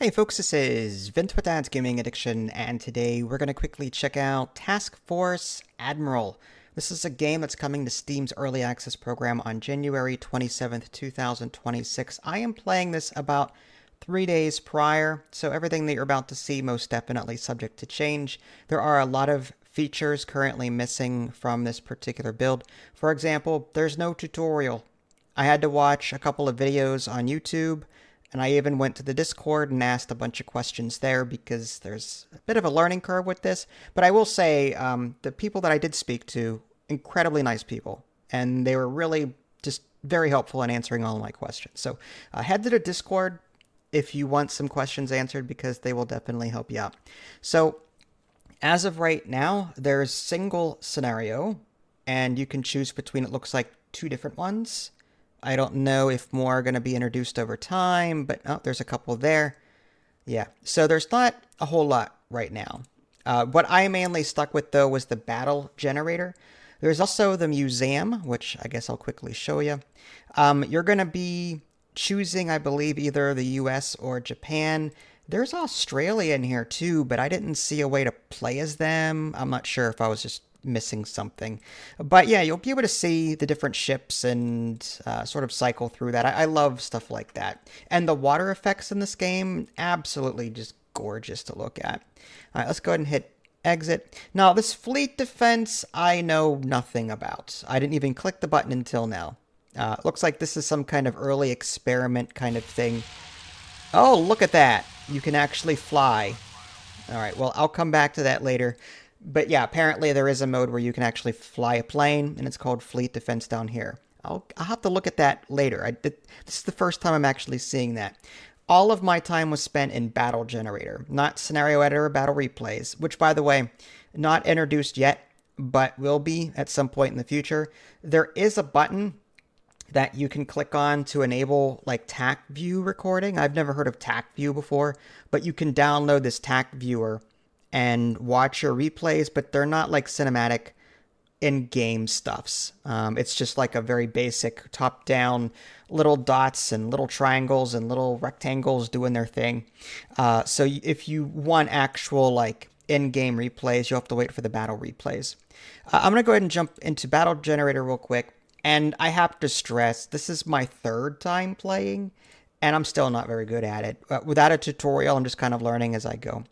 Hey folks, this is Vince with Dad's Gaming Addiction, and today we're going to quickly check out Task Force Admiral. This is a game that's coming to Steam's Early Access program on January 27th, 2026. I am playing this about 3 days prior, so everything that you're about to see most definitely subject to change. There are a lot of features currently missing from this particular build. For example, there's no tutorial. I had to watch a couple of videos on YouTube, and I even went to the Discord and asked a bunch of questions there because there's a bit of a learning curve with this. But I will say, the people that I did speak to, incredibly nice people, and they were really just very helpful in answering all of my questions. So head to the Discord if you want some questions answered because they will definitely help you out. So as of right now, there's single scenario, and you can choose between, it looks like, two different ones. I don't know if more are going to be introduced over time, but oh, there's a couple there. Yeah, so there's not a whole lot right now. What I mainly stuck with, though, was the battle generator. There's also the museum, which I guess I'll quickly show you. You're going to be choosing, I believe, either the US or Japan. There's Australia in here, too, but I didn't see a way to play as them. I'm not sure if I was just missing something. But yeah, you'll be able to see the different ships and sort of cycle through that. I love stuff like that. And the water effects in this game, absolutely just gorgeous to look at. All right, let's go ahead and hit exit. Now, this fleet defense, I know nothing about. I didn't even click the button until now. Looks like this is some kind of early experiment kind of thing. Oh, look at that. You can actually fly. All right, well, I'll come back to that later. But yeah, apparently there is a mode where you can actually fly a plane, and it's called Fleet Defense down here. I'll have to look at that later. This is the first time I'm actually seeing that. All of my time was spent in Battle Generator, not Scenario Editor or Battle Replays, which, by the way, not introduced yet, but will be at some point in the future. There is a button that you can click on to enable like TAC view recording. I've never heard of TAC view before, but you can download this TAC viewer and watch your replays, but they're not like cinematic in-game stuffs. It's just like a very basic top-down little dots and little triangles and little rectangles doing their thing. So if you want actual like in-game replays, you'll have to wait for the battle replays. I'm going to go ahead and jump into Battle Generator real quick. And I have to stress, this is my third time playing, and I'm still not very good at it. Without a tutorial, I'm just kind of learning as I go.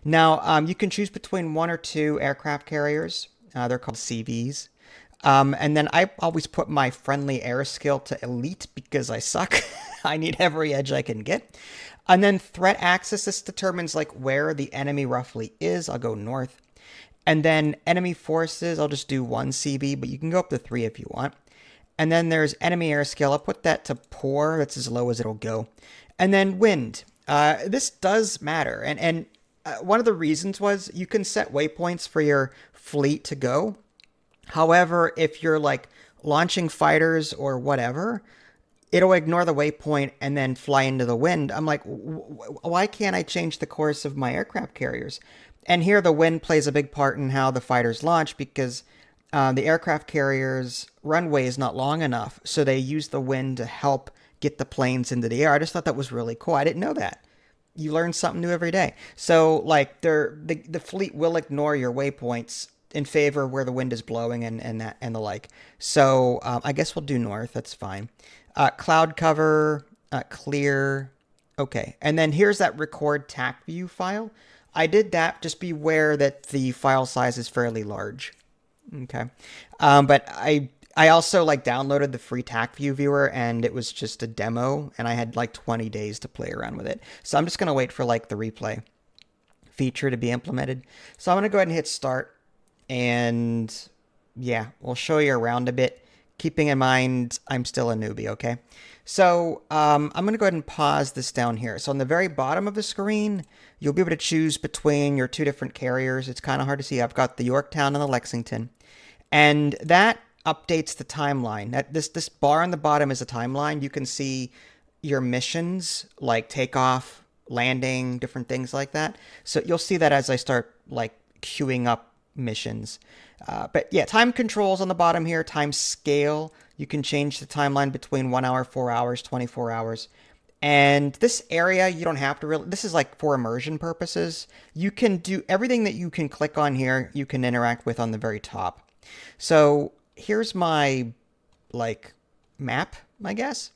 Now, you can choose between one or two aircraft carriers. They're called CVs. And then I always put my friendly air skill to elite because I suck. I need every edge I can get. And then threat axis, this determines like where the enemy roughly is. I'll go north. And then enemy forces, I'll just do one CV, but you can go up to 3 if you want. And then there's enemy air skill. I'll put that to poor. That's as low as it'll go. And then wind. This does matter. And one of the reasons was you can set waypoints for your fleet to go. However, if you're like launching fighters or whatever, it'll ignore the waypoint and then fly into the wind. I'm like, why can't I change the course of my aircraft carriers? And here the wind plays a big part in how the fighters launch because the aircraft carrier's runway is not long enough, so they use the wind to help get the planes into the air. I just thought that was really cool. I didn't know that. You learn something new every day. So, like, the fleet will ignore your waypoints in favor of where the wind is blowing and the like. So, I guess we'll do north. That's fine. Cloud cover, clear. Okay, and then here's that record TAC view file. I did that. Just be aware that the file size is fairly large. Okay. But I also like downloaded the free TAC view viewer, and it was just a demo, and I had like 20 days to play around with it. So I'm just going to wait for like the replay feature to be implemented. So I'm going to go ahead and hit start, and yeah, we'll show you around a bit, keeping in mind I'm still a newbie, okay? So I'm going to go ahead and pause this down here. So on the very bottom of the screen, you'll be able to choose between your two different carriers. It's kind of hard to see. I've got the Yorktown and the Lexington. And that updates the timeline. This bar on the bottom is a timeline. You can see your missions, like takeoff, landing, different things like that. So you'll see that as I start like queuing up missions. But yeah, time controls on the bottom here, time scale. You can change the timeline between 1 hour, 4 hours, 24 hours. And this area, you don't have to really, this is like for immersion purposes. You can do everything that you can click on here, you can interact with on the very top. So here's my like map, I guess.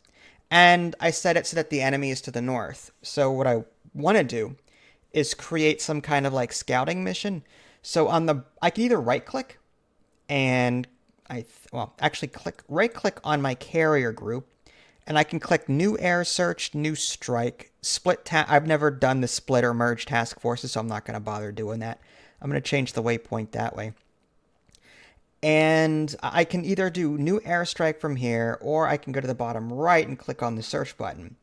And I set it so that the enemy is to the north. So what I want to do is create some kind of like scouting mission. So on the, I can either right click and well, actually right click on my carrier group, and I can click new air search, new strike, I've never done the split or merge task forces, so I'm not going to bother doing that. I'm going to change the waypoint that way. And I can either do new airstrike from here, or I can go to the bottom right and click on the search button.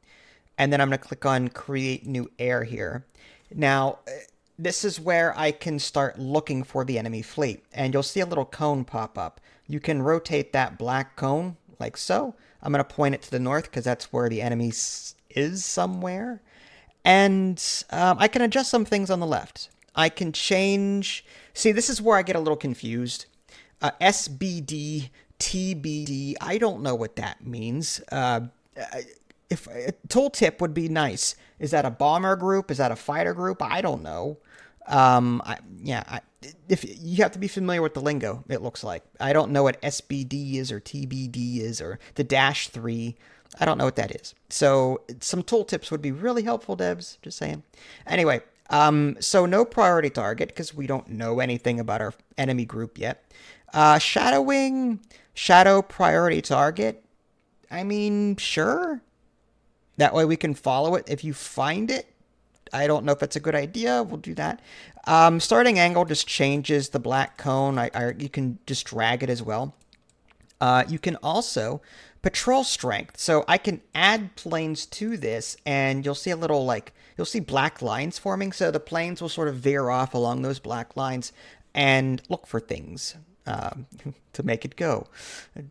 And then I'm going to click on create new air here. Now, this is where I can start looking for the enemy fleet. And you'll see a little cone pop up. You can rotate that black cone like so. I'm going to point it to the north because that's where the enemy is somewhere. And I can adjust some things on the left. I can change. See, this is where I get a little confused. SBD, TBD, I don't know what that means. If a tooltip would be nice. Is that a bomber group? Is that a fighter group? I don't know. If you have to be familiar with the lingo, it looks like. I don't know what SBD is or TBD is or the -3. I don't know what that is. So some tooltips would be really helpful, devs. Just saying. Anyway, so no priority target because we don't know anything about our enemy group yet. Shadowing, shadow priority target. I mean, sure. That way we can follow it if you find it. I don't know if it's a good idea. We'll do that. Starting angle just changes the black cone. You can just drag it as well. You can also patrol strength. So I can add planes to this, and you'll see a little you'll see black lines forming. So the planes will sort of veer off along those black lines and look for things to make it go.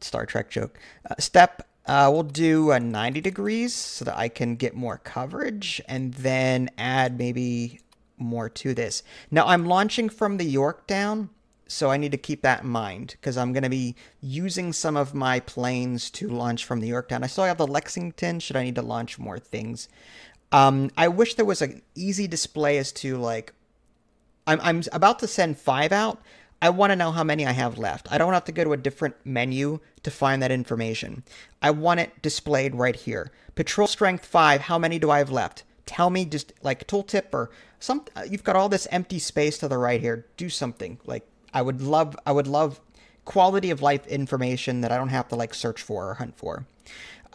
Star Trek joke. Step. We'll do 90 degrees so that I can get more coverage and then add maybe more to this. Now I'm launching from the Yorktown, so I need to keep that in mind because I'm going to be using some of my planes to launch from the Yorktown. I still have the Lexington should I need to launch more things. I wish there was an easy display as to like, I'm about to send 5 out. I want to know how many I have left. I don't have to go to a different menu to find that information. I want it displayed right here. Patrol strength 5, how many do I have left? Tell me just like a tooltip or some. You've got all this empty space to the right here. Do something. Like I would love quality of life information that I don't have to like search for or hunt for.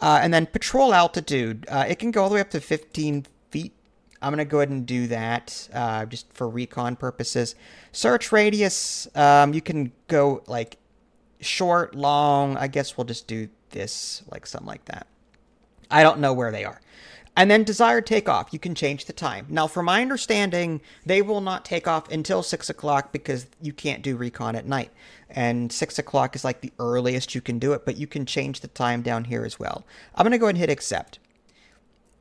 And then patrol altitude. It can go all the way up to 15 feet. I'm going to go ahead and do that just for recon purposes. Search radius, you can go like short, long. I guess we'll just do this, like something like that. I don't know where they are. And then desired takeoff, you can change the time. Now, from my understanding, they will not take off until 6 o'clock because you can't do recon at night. And 6 o'clock is like the earliest you can do it, but you can change the time down here as well. I'm going to go ahead and hit accept.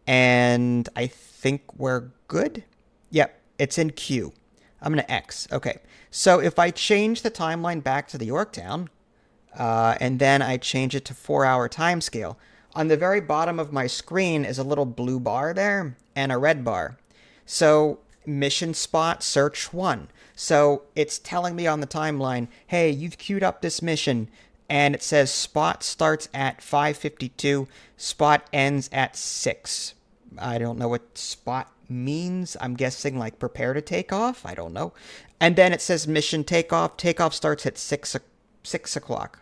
And I think we're good. Yep, it's in queue. I'm going to X. Okay, so if I change the timeline back to the Yorktown, and then I change it to 4-hour timescale, on the very bottom of my screen is a little blue bar there and a red bar. So mission spot search 1. So it's telling me on the timeline, hey, you've queued up this mission. And it says spot starts at 5:52, spot ends at 6. I don't know what spot means. I'm guessing like prepare to take off. I don't know. And then it says mission takeoff. Takeoff starts at 6 o'clock.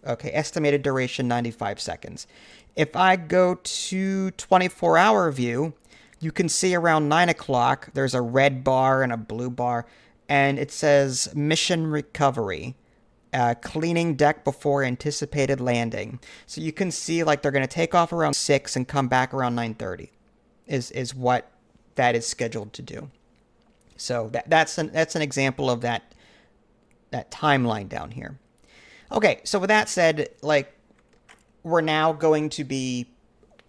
Okay, estimated duration 95 seconds. If I go to 24-hour view, you can see around 9 o'clock, there's a red bar and a blue bar, and it says mission recovery. Cleaning deck before anticipated landing. So you can see like they're going to take off around 6 and come back around 9:30 is what that is scheduled to do. So that's an example of that timeline down here. Okay, so with that said, like we're now going to be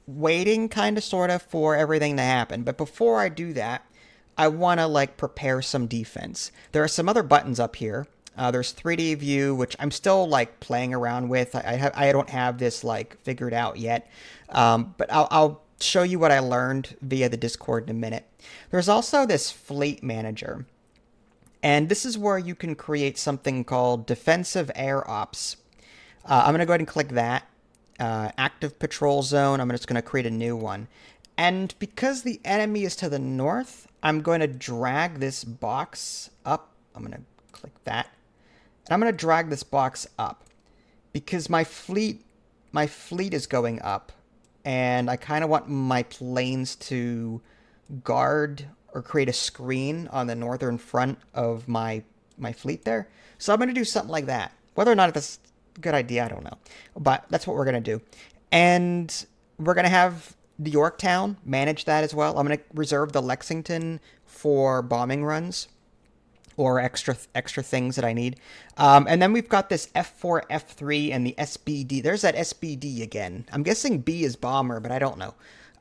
waiting kind of sort of for everything to happen. But before I do that, I want to like prepare some defense. There are some other buttons up here. There's 3D view, which I'm still like playing around with. I don't have this like figured out yet, but I'll show you what I learned via the Discord in a minute. There's also this fleet manager. And this is where you can create something called defensive air ops. I'm going to go ahead and click that. Active patrol zone. I'm just going to create a new one. And because the enemy is to the north, I'm going to drag this box up. I'm going to click that. And I'm going to drag this box up because my fleet is going up. And I kind of want my planes to guard or create a screen on the northern front of my fleet there. So I'm going to do something like that. Whether or not that's a good idea, I don't know. But that's what we're going to do. And we're going to have the Yorktown manage that as well. I'm going to reserve the Lexington for bombing runs or extra things that I need. And then we've got this F4, F3, and the SBD. There's that SBD again. I'm guessing B is bomber, but I don't know.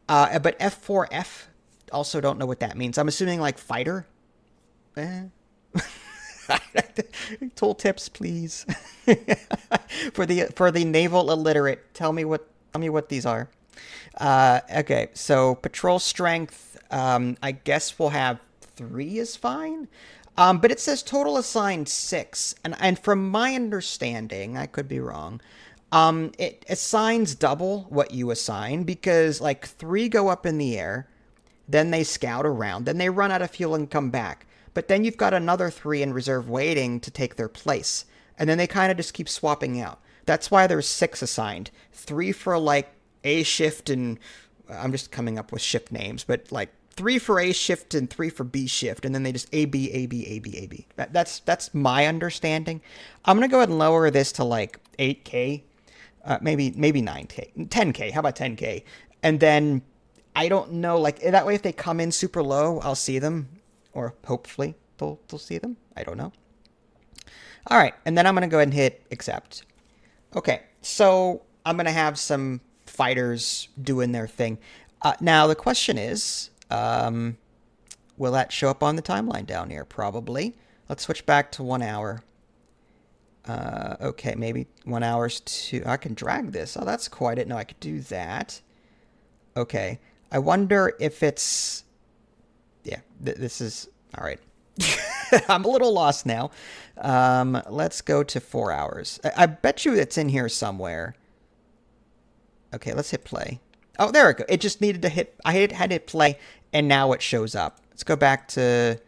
But F4F, also don't know what that means. I'm assuming like fighter. Tool tips, please. for the naval illiterate, tell me what these are. Okay, so patrol strength. I guess we'll have 3 is fine. But it says total assigned 6, and from my understanding, I could be wrong. It assigns double what you assign because like 3 go up in the air. Then they scout around. Then they run out of fuel and come back. But then you've got another 3 in reserve waiting to take their place. And then they kind of just keep swapping out. That's why there's 6 assigned. 3 for like A shift and... I'm just coming up with shift names. But like 3 for A shift and 3 for B shift. And then they just A, B, A, B, A, B, A, B. That's my understanding. I'm going to go ahead and lower this to like 8K. Maybe 9K. 10K. How about 10K? And then... I don't know, like, that way if they come in super low, I'll see them. Or hopefully they'll see them. I don't know. All right, and then I'm going to go ahead and hit accept. Okay, so I'm going to have some fighters doing their thing. Now, the question is, will that show up on the timeline down here? Probably. Let's switch back to 1 hour. Okay, maybe 1 hour's too... I can drag this. Oh, that's cool. I didn't know I could do that. Okay. I wonder if it's... Yeah, this is... All right. I'm a little lost now. Let's go to 4 hours. I bet you it's in here somewhere. Okay, let's hit play. Oh, there it goes. It just needed to hit... I had hit play, and now it shows up. Let's go back to...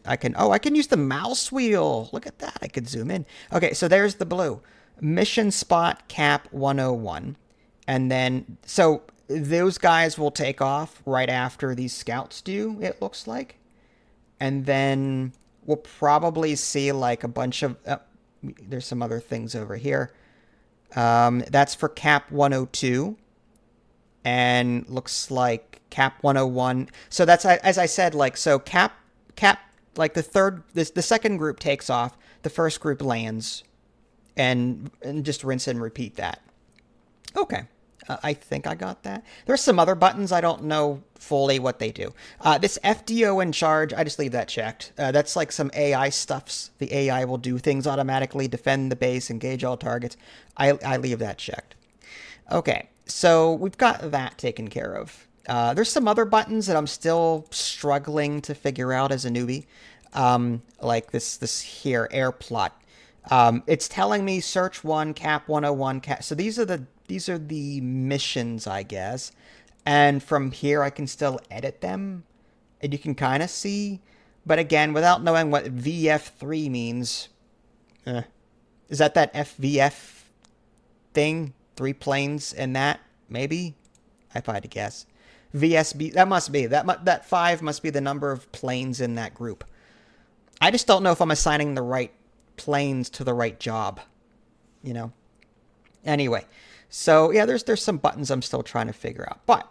I can use the mouse wheel. Look at that. I could zoom in. Okay, so there's the blue. Mission spot cap 101. And then... So... Those guys will take off right after these scouts do, it looks like. And then we'll probably see like a bunch of... there's some other things over here. That's for Cap 102. And looks like Cap 101. So that's, as I said, like, so Cap, like the second group takes off. The first group lands. And just rinse and repeat that. Okay. I think I got that. There's some other buttons. I don't know fully what they do. This FDO in charge, I just leave that checked. That's like some AI stuffs. The AI will do things automatically, defend the base, engage all targets. I leave that checked. Okay, so we've got that taken care of. There's some other buttons that I'm still struggling to figure out as a newbie. Like this here, air plot. It's telling me search 1, cap 101, cap. So these are the missions, I guess. And from here, I can still edit them. And you can kind of see. But again, without knowing what VF3 means. Is that FVF thing? 3 planes and that? Maybe? If I had to guess. VSB, that must be. That 5 must be the number of planes in that group. I just don't know if I'm assigning the right planes to the right job. You know? Anyway. So, yeah, there's some buttons I'm still trying to figure out. But,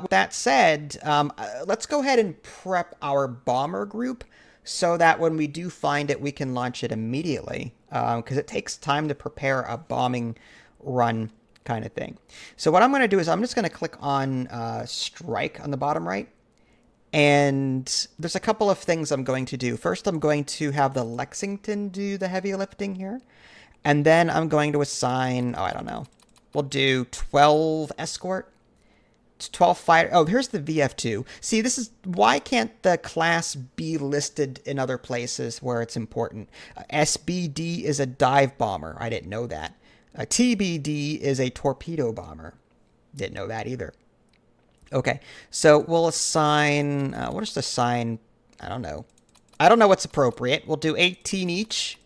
with that said, let's go ahead and prep our bomber group so that when we do find it, we can launch it immediately. Because it takes time to prepare a bombing run kind of thing. So what I'm going to do is I'm just going to click on strike on the bottom right. And there's a couple of things I'm going to do. First, I'm going to have the Lexington do the heavy lifting here. And then I'm going to assign, I don't know. We'll do 12 escort. 12 fighter. Oh, here's the VF2. See, this is why can't the class be listed in other places where it's important? SBD is a dive bomber. I didn't know that. TBD is a torpedo bomber. Didn't know that either. Okay, so we'll assign. We'll just assign. I don't know. I don't know what's appropriate. We'll do 18 each.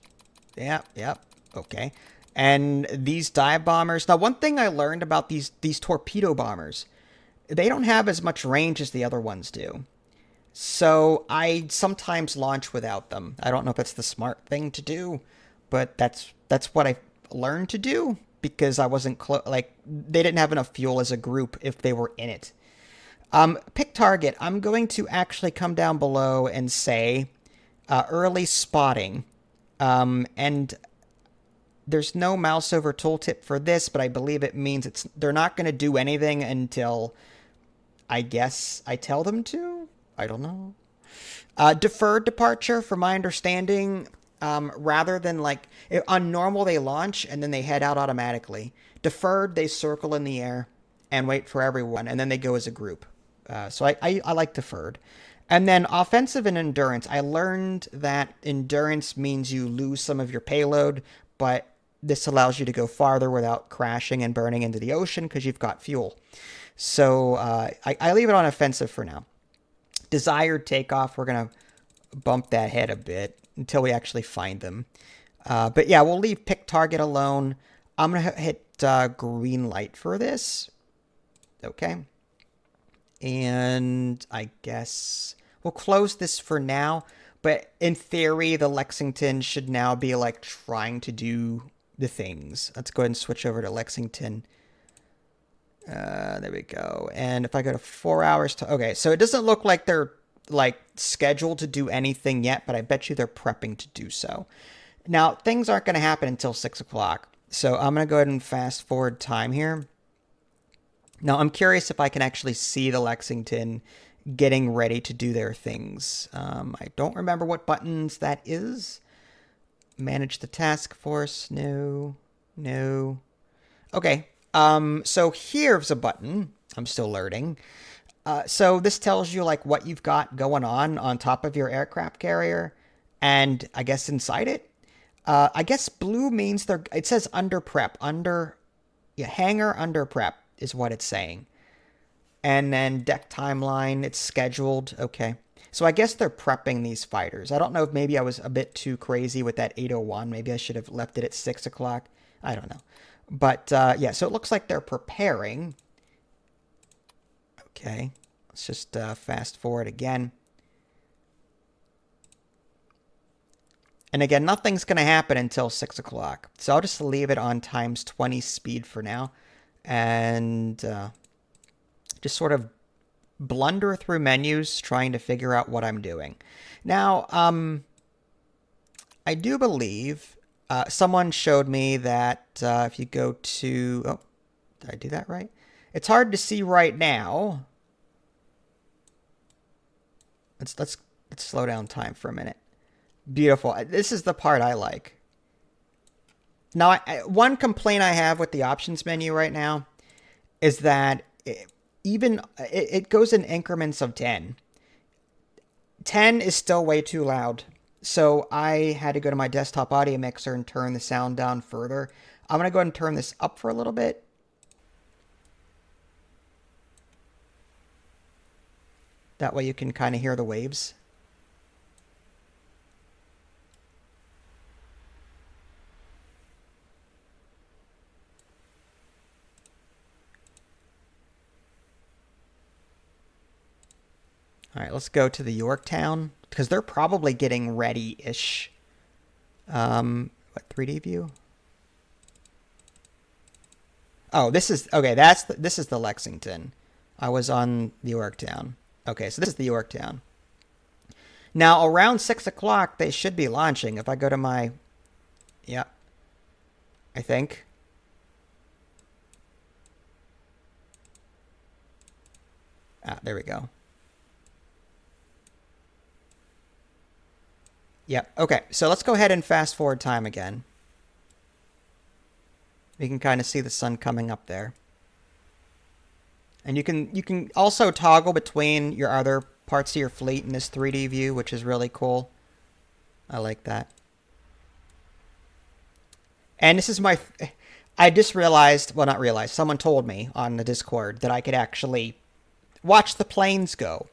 Yep. Okay. And these dive bombers. Now, one thing I learned about these torpedo bombers, they don't have as much range as the other ones do. So I sometimes launch without them. I don't know if it's the smart thing to do, but that's what I learned to do because I wasn't like they didn't have enough fuel as a group if they were in it. Pick target. I'm going to actually come down below and say early spotting. And there's no mouse over tooltip for this, but I believe it means they're not going to do anything until I guess I tell them to. I don't know. Deferred departure, from my understanding, rather than like on normal they launch and then they head out automatically. Deferred, they circle in the air and wait for everyone, and then they go as a group. So I like deferred. And then offensive and endurance. I learned that endurance means you lose some of your payload, but this allows you to go farther without crashing and burning into the ocean because you've got fuel. So I leave it on offensive for now. Desired takeoff, we're going to bump that head a bit until we actually find them. But yeah, we'll leave pick target alone. I'm going to hit green light for this. Okay. And I guess we'll close this for now. But in theory, the Lexington should now be like trying to do the things. Let's go ahead and switch over to Lexington. There we go. And if I go to 4 hours to, okay, so it doesn't look like they're like scheduled to do anything yet, but I bet you they're prepping to do so. Now, things aren't going to happen until 6 o'clock. So I'm going to go ahead and fast forward time here. Now, I'm curious if I can actually see the Lexington getting ready to do their things. I don't remember what buttons that is. Manage the task force. No. Okay. So here's a button. I'm still learning. So this tells you like what you've got going on top of your aircraft carrier, and I guess inside it. I guess blue means it says under prep, hangar under prep is what it's saying. And then deck timeline, it's scheduled. Okay. So I guess they're prepping these fighters. I don't know if maybe I was a bit too crazy with that 8:01. Maybe I should have left it at 6 o'clock. I don't know. But yeah, so it looks like they're preparing. Okay. Let's just fast forward again. And again, nothing's going to happen until 6 o'clock. So I'll just leave it on times 20 speed for now. And just sort of blunder through menus trying to figure out what I'm doing. Now, I do believe someone showed me that if you go to... Oh, did I do that right? It's hard to see right now. Let's slow down time for a minute. Beautiful. This is the part I like. Now, one complaint I have with the options menu right now is that it goes in increments of 10. 10 is still way too loud. So I had to go to my desktop audio mixer and turn the sound down further. I'm going to go ahead and turn this up for a little bit. That way you can kind of hear the waves. All right, let's go to the Yorktown, because they're probably getting ready-ish. What, 3D view? Oh, this is, okay, this is the Lexington. I was on the Yorktown. Okay, so this is the Yorktown. Now, around 6 o'clock, they should be launching. If I go to my, yeah, I think. Ah, there we go. Yep. Okay. So let's go ahead and fast forward time again. We can kind of see the sun coming up there. And you can also toggle between your other parts of your fleet in this 3D view, which is really cool. I like that. And this is my... I just realized, well, not realized, someone told me on the Discord that I could actually watch the planes go.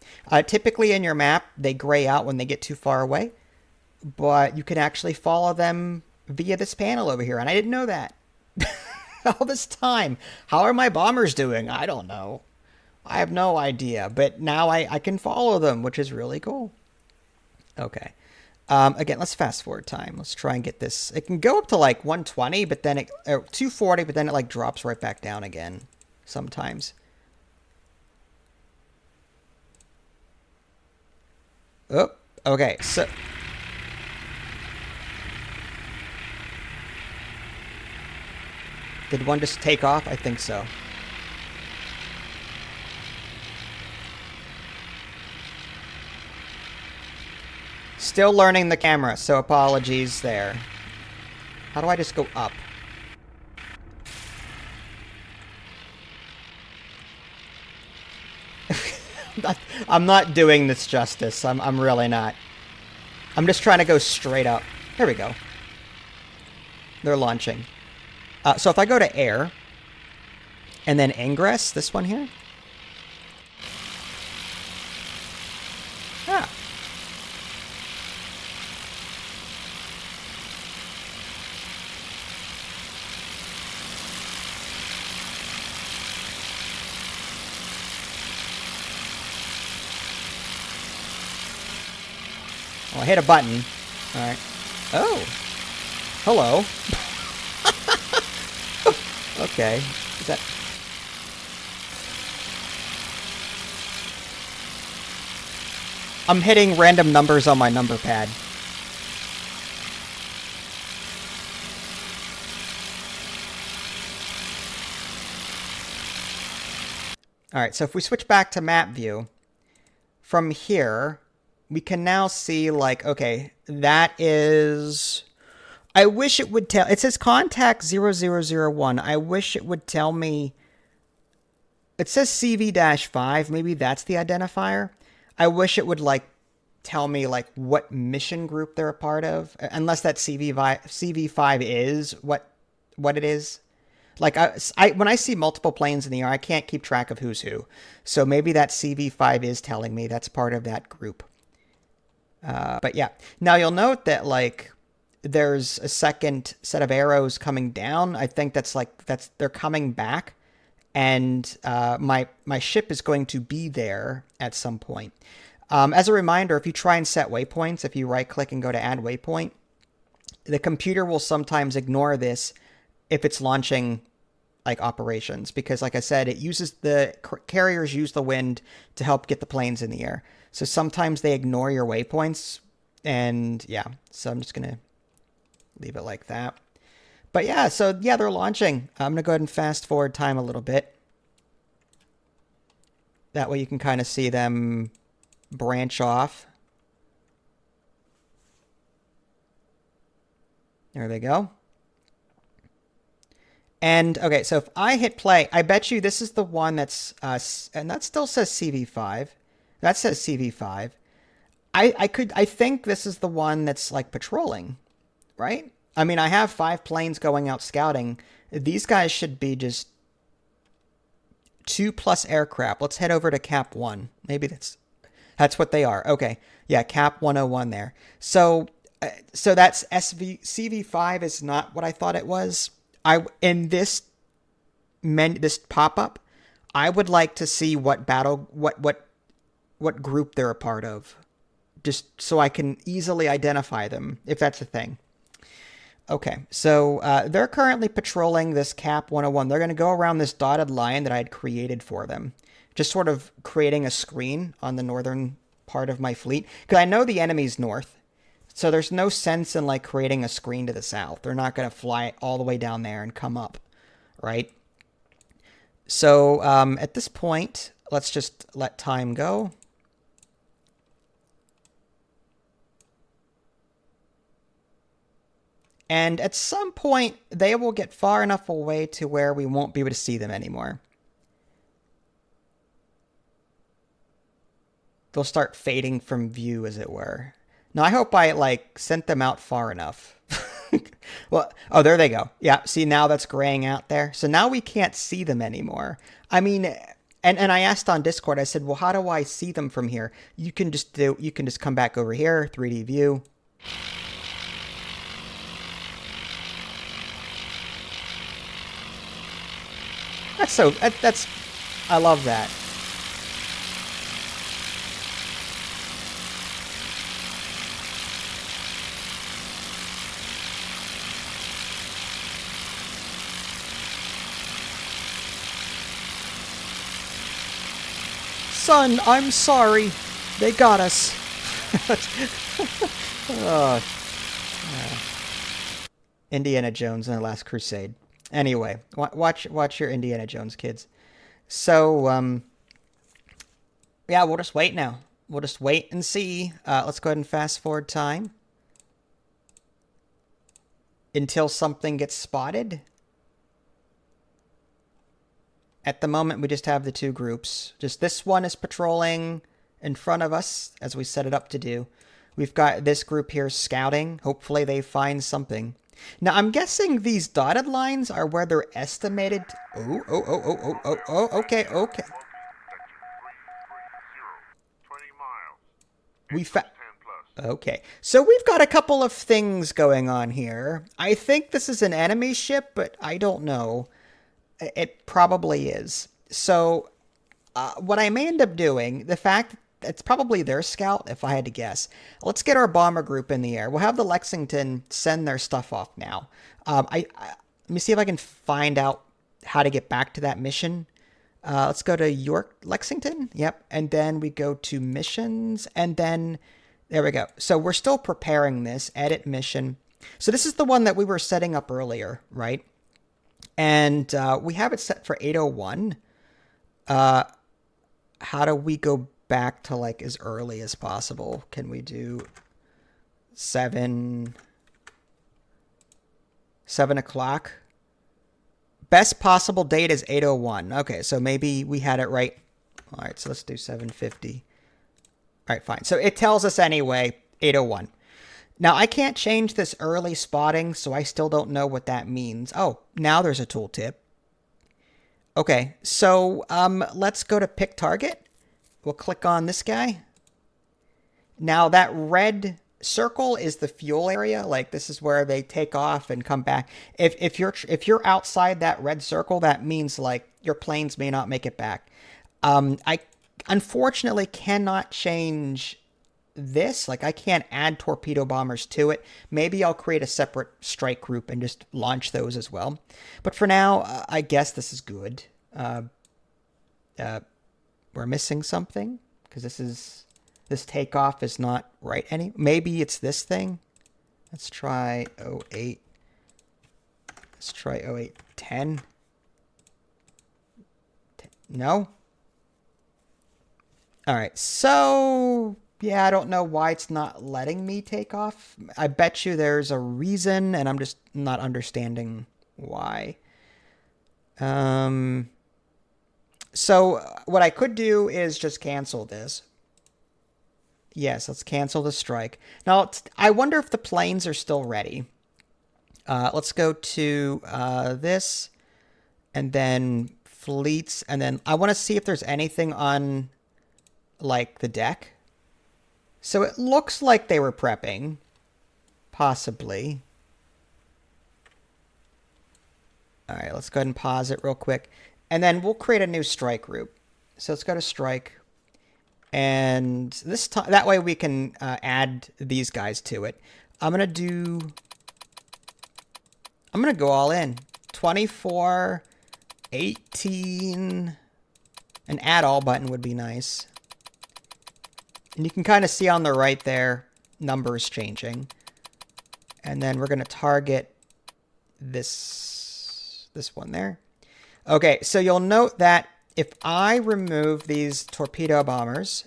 Typically in your map, they gray out when they get too far away, but you can actually follow them via this panel over here, and I didn't know that. All this time. How are my bombers doing? I don't know. I have no idea, but now I can follow them, which is really cool. Okay. Again, let's fast forward time. Let's try and get this. It can go up to like 120, but then or 240, but then it like drops right back down again sometimes. Oh, okay. So did one just take off? I think so. Still learning the camera, so apologies there. How do I just go up? I'm not doing this justice. I'm really not. I'm just trying to go straight up. Here we go. They're launching. So if I go to air, and then ingress, this one here. Ah. Well, I hit a button. All right. Oh. Hello. Okay. Is that... I'm hitting random numbers on my number pad. All right, so if we switch back to map view, from here, we can now see, like, okay, that is... I wish it would tell... It says contact 0001. I wish it would tell me... It says CV-5. Maybe that's the identifier. I wish it would, like, tell me, like, what mission group they're a part of. Unless that CV5 is what it is. Like, when I see multiple planes in the air, I can't keep track of who's who. So maybe that CV5 is telling me that's part of that group. But yeah. Now you'll note that, like... There's a second set of arrows coming down. I think they're coming back, and my ship is going to be there at some point. As a reminder, if you try and set waypoints, if you right-click and go to Add Waypoint, the computer will sometimes ignore this if it's launching like operations, because like I said, it uses the carriers use the wind to help get the planes in the air. So sometimes they ignore your waypoints, and yeah. So I'm just gonna leave it like that. But yeah, so yeah, they're launching. I'm going to go ahead and fast forward time a little bit. That way you can kind of see them branch off. There they go. And okay, so if I hit play, I bet you this is the one that's, and that still says CV5. That says CV5. I think this is the one that's like patrolling. Right? I mean, I have 5 planes going out scouting. These guys should be just 2+ aircraft. Let's head over to Cap 1. Maybe that's what they are. Okay. Yeah, Cap 101 there. So that's CV5 is not what I thought it was. In this pop-up, I would like to see what group they're a part of, just so I can easily identify them, if that's a thing. Okay, so they're currently patrolling this Cap 101. They're going to go around this dotted line that I had created for them. Just sort of creating a screen on the northern part of my fleet. Because I know the enemy's north. So there's no sense in like creating a screen to the south. They're not going to fly all the way down there and come up. Right? So at this point, let's just let time go. And at some point, they will get far enough away to where we won't be able to see them anymore. they'll start fading from view, as it were. Now, I hope I, like, sent them out far enough. Well, oh, there they go. Yeah, see, now that's graying out there. So now we can't see them anymore. I mean, and I asked on Discord, I said, well, how do I see them from here? You can just come back over here, 3D view. That's I love that. Son, I'm sorry. They got us. Oh, Indiana Jones and the Last Crusade. Anyway, watch your Indiana Jones, kids. So, yeah, we'll just wait now. We'll just wait and see. Let's go ahead and fast forward time until something gets spotted. At the moment, we just have the two groups. Just this one is patrolling in front of us, as we set it up to do. We've got this group here scouting. Hopefully they find something. Now, I'm guessing these dotted lines are where they're estimated... Oh, okay. Okay, so we've got a couple of things going on here. I think this is an enemy ship, but I don't know. It probably is. So what I may end up doing, the fact that it's probably their scout, if I had to guess. Let's get our bomber group in the air. We'll have the Lexington send their stuff off now. Let me see if I can find out how to get back to that mission. Let's go to Lexington. Yep. And then we go to missions. And then there we go. So we're still preparing this. Edit mission. So this is the one that we were setting up earlier, right? And we have it set for 8:01. How do we go back to like as early as possible? Can we do 7 o'clock? Best possible date is 8:01. Okay, so maybe we had it right. All right, so let's do 7:50. All right, fine. So it tells us anyway, 8:01. Now, I can't change this early spotting, so I still don't know what that means. Oh, now there's a tooltip. Okay, so let's go to pick target. We'll click on this guy. Now, that red circle is the fuel area. Like, this is where they take off and come back. If you're outside that red circle, that means, like, your planes may not make it back. I unfortunately cannot change this. Like, I can't add torpedo bombers to it. Maybe I'll create a separate strike group and just launch those as well. But for now, I guess this is good. We're missing something because this takeoff is not right maybe it's this thing. Let's try 08. Let's try 0810. No. All right. So yeah, I don't know why it's not letting me take off. I bet you there's a reason, and I'm just not understanding why. So what I could do is just cancel this. Yes, let's cancel the strike. Now, I wonder if the planes are still ready. Let's go to this, and then fleets, and then I want to see if there's anything on, like, the deck. So it looks like they were prepping, possibly. All right, let's go ahead and pause it real quick. And then we'll create a new strike group. So let's go to strike. And this time, that way we can add these guys to it. I'm going to go all in. 24, 18, an add all button would be nice. And you can kind of see on the right there, numbers changing. And then we're going to target this one there. Okay, so you'll note that if I remove these torpedo bombers,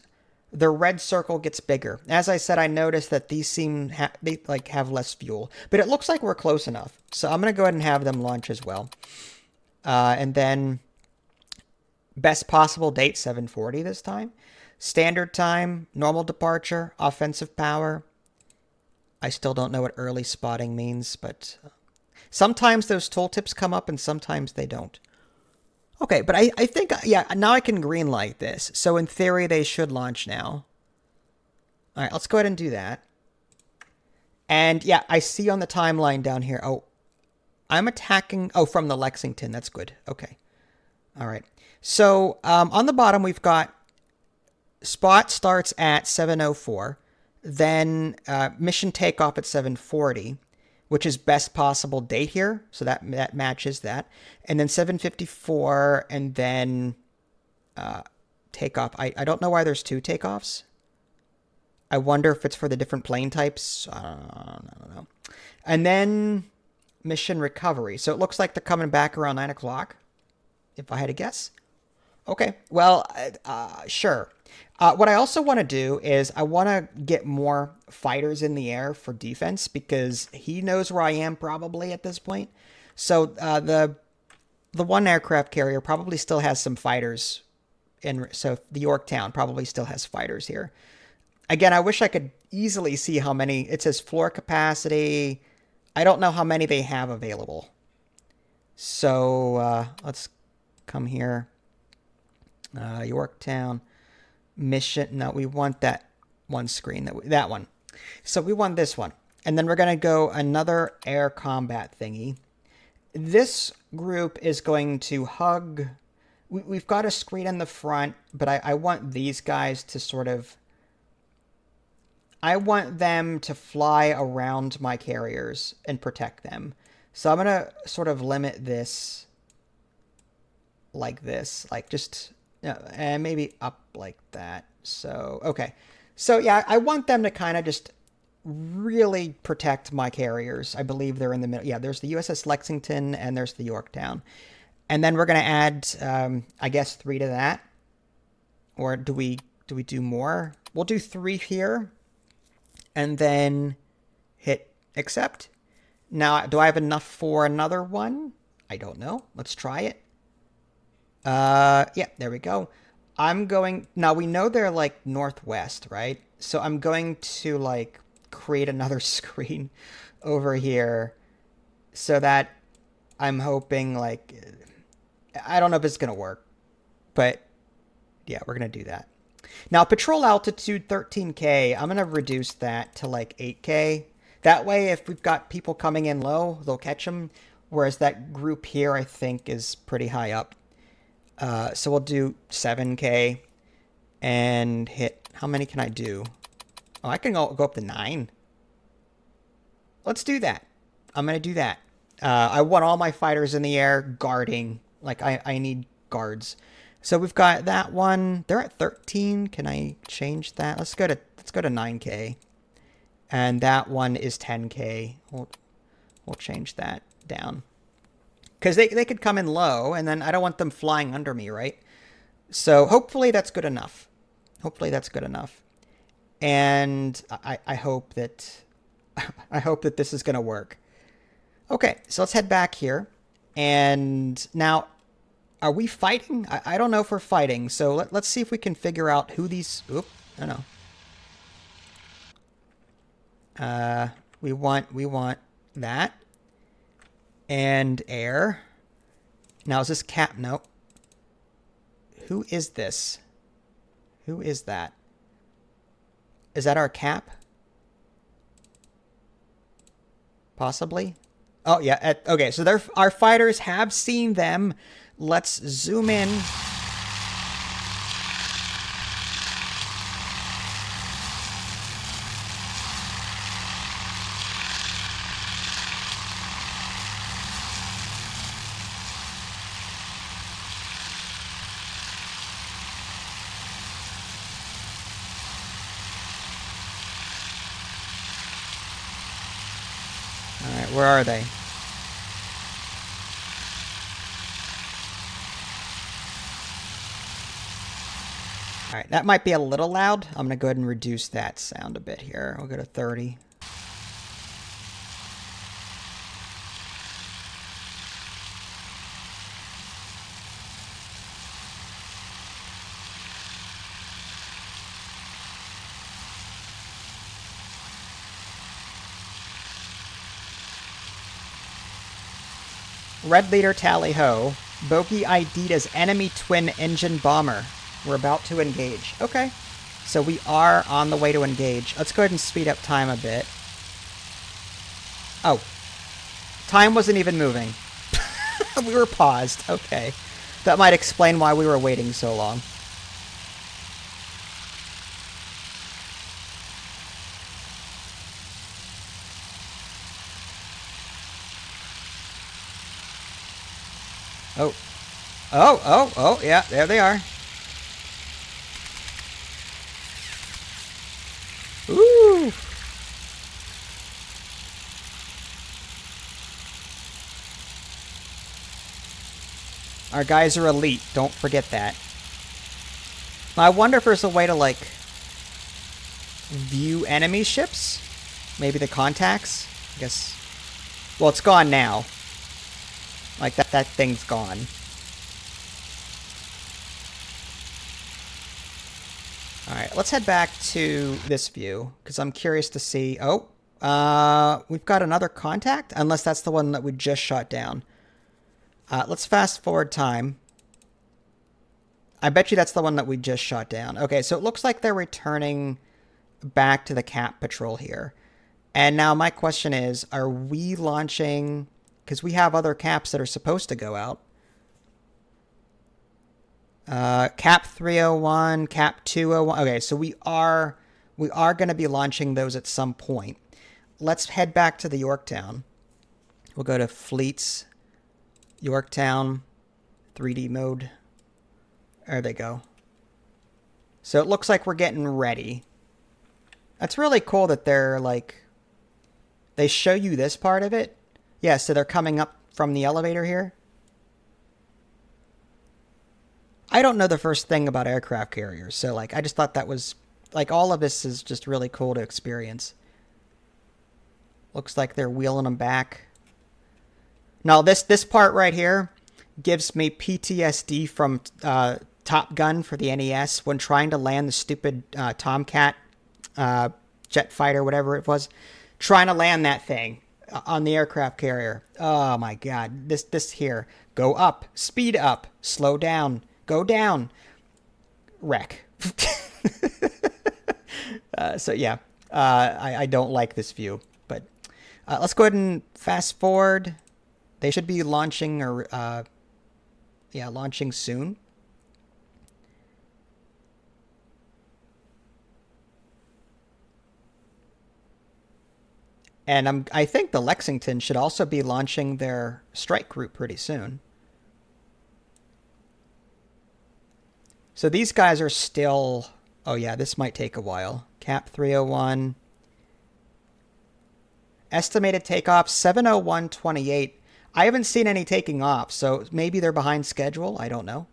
the red circle gets bigger. As I said, I noticed that these they have less fuel. But it looks like we're close enough. So I'm going to go ahead and have them launch as well. And then best possible date, 7:40 this time. Standard time, normal departure, offensive power. I still don't know what early spotting means, but sometimes those tooltips come up and sometimes they don't. Okay, but I think, yeah, now I can green light this. So in theory, they should launch now. All right, let's go ahead and do that. And yeah, I see on the timeline down here. Oh, I'm attacking. Oh, from the Lexington. That's good. Okay. All right. So on the bottom, we've got spot starts at 7:04. Then mission takeoff at 7:40, which is best possible date here. So that matches that. And then 7:54, and then takeoff. I don't know why there's two takeoffs. I wonder if it's for the different plane types. I don't know. And then mission recovery. So it looks like they're coming back around 9 o'clock, if I had to guess. Okay, well, sure. What I also want to do is I want to get more fighters in the air for defense because he knows where I am probably at this point. So the one aircraft carrier probably still has some fighters. So the Yorktown probably still has fighters here. Again, I wish I could easily see how many. It says floor capacity. I don't know how many they have available. So let's come here. Yorktown mission. No, we want that one screen. That one. So we want this one. And then we're going to go another air combat thingy. This group is going to hug. We've got a screen in the front, but I want these guys to sort of... I want them to fly around my carriers and protect them. So I'm going to sort of limit this like this, like just, and maybe up like that. So, okay. So yeah, I want them to kind of just really protect my carriers. I believe they're in the middle. Yeah, there's the USS Lexington and there's the Yorktown. And then we're going to add, I guess, 3 to that. Or do we do more? We'll do 3 here. And then hit accept. Now, do I have enough for another one? I don't know. Let's try it. Yeah, there we go. I'm going... Now, we know they're, like, northwest, right? So I'm going to, like, create another screen over here so that I'm hoping, like... I don't know if it's going to work. But, yeah, we're going to do that. Now, patrol altitude 13K, I'm going to reduce that to like 8K. That way, if we've got people coming in low, they'll catch them. Whereas that group here, I think, is pretty high up. So we'll do 7K and hit... How many can I do? Oh, I can go up to 9. Let's do that. I'm going to do that. I want all my fighters in the air guarding. Like, I need guards. So we've got that one. They're at 13. Can I change that? Let's go to 9K. And that one is 10K. We'll change that down. Because they could come in low, and then I don't want them flying under me, right? So hopefully that's good enough. Hopefully that's good enough. And I hope that this is going to work. Okay, so let's head back here. And now... Are we fighting? I don't know if we're fighting, so let's see if we can figure out who these... Oop, I don't know. We want that. And air. Now, is this cap? No. Who is this? Who is that? Is that our cap? Possibly? Oh, yeah. Okay, so our fighters have seen them. Let's zoom in. All right, where are they? All right, that might be a little loud. I'm going to go ahead and reduce that sound a bit here. We'll go to 30. Red Leader Tally-Ho. Bogey ID'd as enemy twin engine bomber. We're about to engage. Okay. So we are on the way to engage. Let's go ahead and speed up time a bit. Oh. Time wasn't even moving. We were paused. Okay. That might explain why we were waiting so long. Oh. Oh, yeah, there they are. Ooh. Our guys are elite, don't forget that. Now, I wonder if there's a way to, like, view enemy ships? Maybe the contacts? I guess. Well, it's gone now. Like, that thing's gone. Alright, let's head back to this view, because I'm curious to see... Oh, we've got another contact? Unless that's the one that we just shot down. Let's fast forward time. I bet you that's the one that we just shot down. Okay, so it looks like they're returning back to the Cap Patrol here. And now my question is, are we launching... Because we have other caps that are supposed to go out. Cap 301, Cap 201. Okay, so we are going to be launching those at some point. Let's head back to the Yorktown. We'll go to Fleets, Yorktown, 3D mode. There they go. So it looks like we're getting ready. That's really cool that they're like... They show you this part of it. Yeah, so they're coming up from the elevator here. I don't know the first thing about aircraft carriers, so like I just thought that was like all of this is just really cool to experience. Looks like they're wheeling them back. Now this part right here gives me PTSD from Top Gun for the NES when trying to land the stupid Tomcat jet fighter, whatever it was, trying to land that thing on the aircraft carrier. Oh my god. This here. Go up. Speed up. Slow down. Go down. Wreck. So yeah. I don't like this view. But let's go ahead and fast forward. They should be launching or launching soon. And I think the Lexington should also be launching their strike group pretty soon. So these guys are still... Oh yeah, this might take a while. Cap 301. Estimated takeoff 7:01:28. I haven't seen any taking off, so maybe they're behind schedule. I don't know.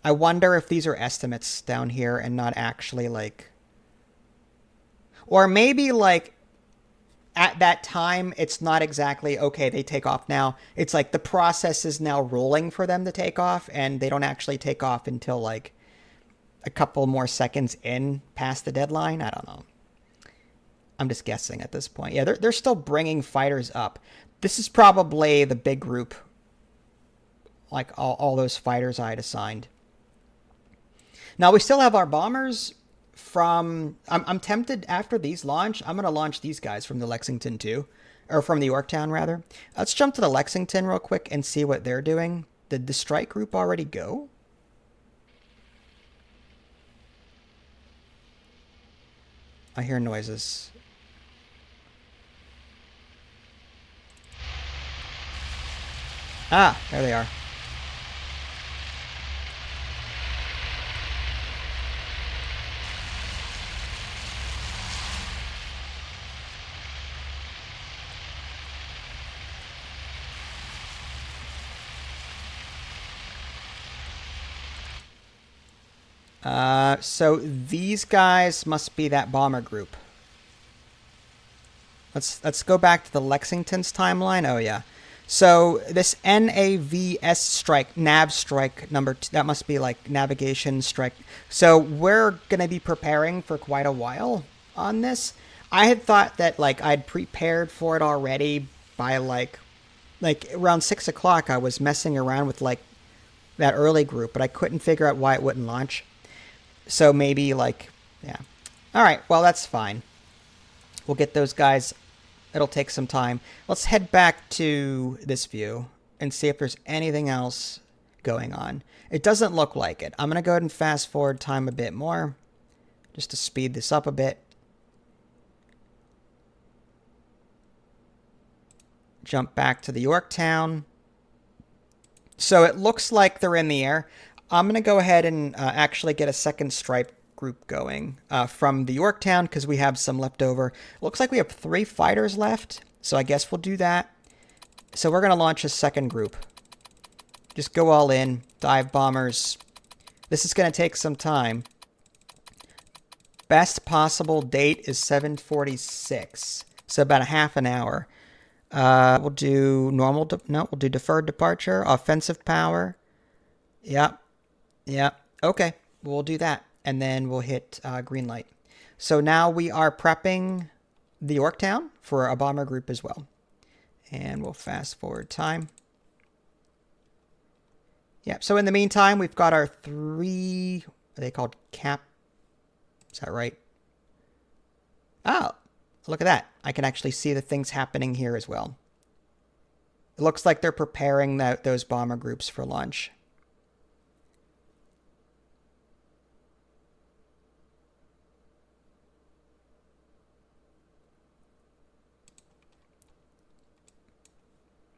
I wonder if these are estimates down here and not actually like... Or maybe like at that time, it's not exactly, okay, they take off now. It's like the process is now rolling for them to take off and they don't actually take off until like a couple more seconds in past the deadline. I don't know. I'm just guessing at this point. Yeah, they're still bringing fighters up. This is probably the big group. Like all those fighters I had assigned. Now, we still have our bombers from... I'm tempted, after these launch, I'm going to launch these guys from the Lexington too. Or from the Yorktown, rather. Let's jump to the Lexington real quick and see what they're doing. Did the strike group already go? I hear noises. Ah, there they are. So these guys must be that bomber group. Let's go back to the Lexington's timeline. Oh yeah. So this NAVS strike, nav strike number 2, that must be like navigation strike. So we're going to be preparing for quite a while on this. I had thought that like I'd prepared for it already by like around 6 o'clock. I was messing around with like that early group, but I couldn't figure out why it wouldn't launch. So maybe like, yeah. All right, well, that's fine. We'll get those guys. It'll take some time. Let's head back to this view and see if there's anything else going on. It doesn't look like it. I'm going to go ahead and fast forward time a bit more just to speed this up a bit. Jump back to the Yorktown. So it looks like they're in the air. I'm going to go ahead and actually get a second stripe group going from the Yorktown because we have some left over. Looks like we have 3 fighters left, so I guess we'll do that. So we're going to launch a second group. Just go all in, dive bombers. This is going to take some time. Best possible date is 7:46, so about a half an hour. We'll do normal, we'll do deferred departure, offensive power. Yep. Okay, we'll do that. And then we'll hit green light. So now we are prepping the Yorktown for a bomber group as well. And we'll fast forward time. Yep, so in the meantime, we've got our 3, are they called cap? Is that right? Oh, look at that. I can actually see the things happening here as well. It looks like they're preparing those bomber groups for launch.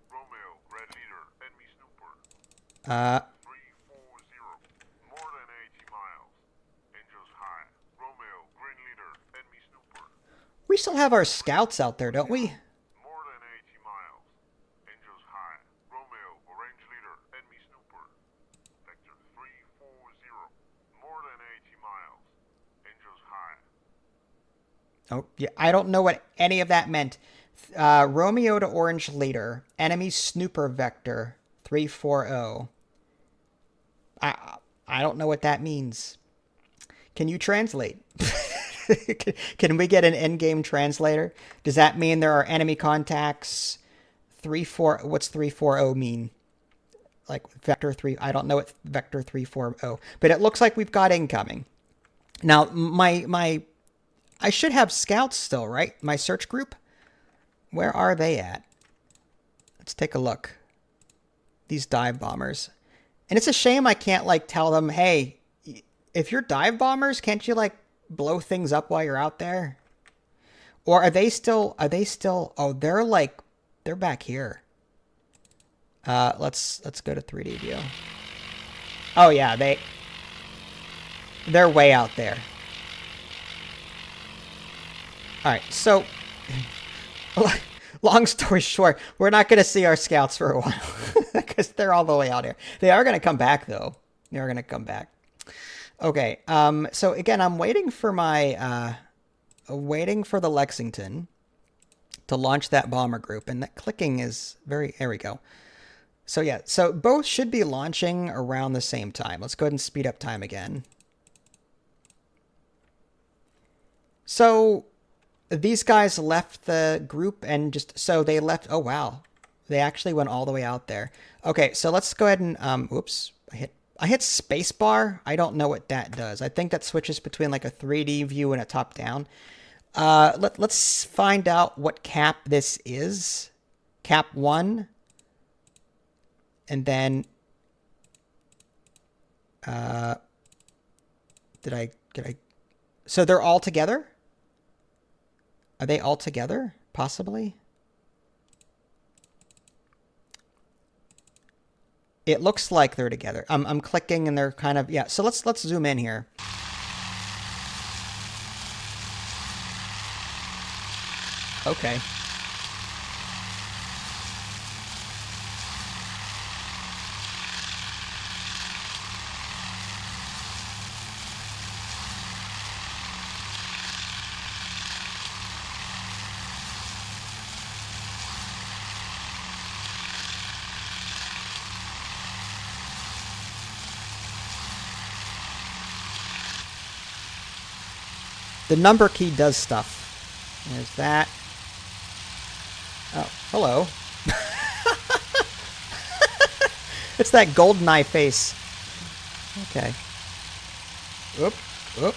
Romeo, Red Leader, enemy snooper. 340, more than 80 miles. Angels high. Romeo, Green Leader, enemy snooper. We still have our scouts out there, don't we? More than 80 miles. Angels high. Romeo, Orange Leader, enemy snooper. Vector 340, more than 80 miles. Angels high. Oh, yeah, I don't know what any of that meant. Romeo to Orange Leader, enemy snooper vector 340. I don't know what that means. Can you translate? Can we get an in-game translator? Does that mean there are enemy contacts? 34. What's 340 mean? Like vector 3. I don't know what vector 340. But it looks like we've got incoming. Now I should have scouts still, right? My search group. Where are they at? Let's take a look. These dive bombers. And it's a shame I can't like tell them, hey, if you're dive bombers, can't you like blow things up while you're out there? Or are they still, oh, they're back here. Let's go to 3D view. Oh yeah, they're way out there. All right, so long story short, we're not going to see our scouts for a while because they're all the way out here. They are going to come back, though. They are going to come back. Okay, so again, I'm waiting for my, waiting for the Lexington to launch that bomber group, and that clicking is very, there we go. So yeah, so both should be launching around the same time. Let's go ahead and speed up time again. So these guys left the group and just, so they left, oh wow. They actually went all the way out there. Okay, so let's go ahead and, oops, I hit spacebar. I don't know what that does. I think that switches between like a 3D view and a top-down. Let's find out what cap this is. Cap 1. And then, so they're all together? Are they all together? Possibly? It looks like they're together. I'm clicking and they're kind of, yeah. So let's zoom in here. Okay. The number key does stuff. There's that. Oh, hello. It's that golden eye face. Okay. Oop, oop.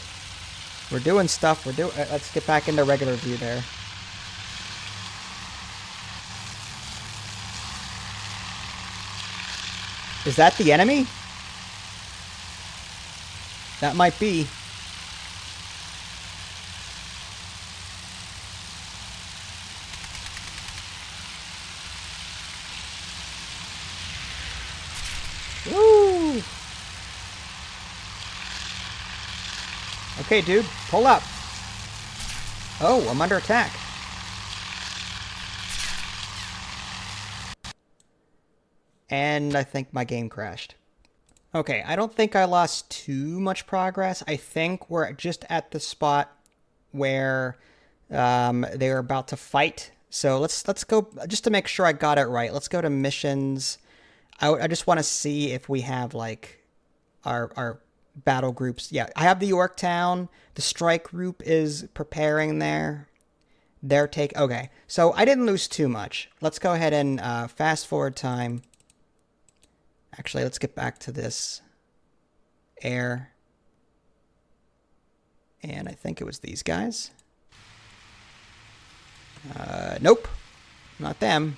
We're doing stuff. Let's get back into regular view there. Is that the enemy? That might be. Woo! Okay, dude, pull up. Oh, I'm under attack. And I think my game crashed. Okay, I don't think I lost too much progress. I think we're just at the spot where they're about to fight. So let's go, just to make sure I got it right. Let's go to missions. I just want to see if we have like our battle groups. Yeah, I have the Yorktown. The strike group is preparing there. Their take. Okay, so I didn't lose too much. Let's go ahead and fast forward time. Actually, let's get back to this air. And I think it was these guys. Nope, not them.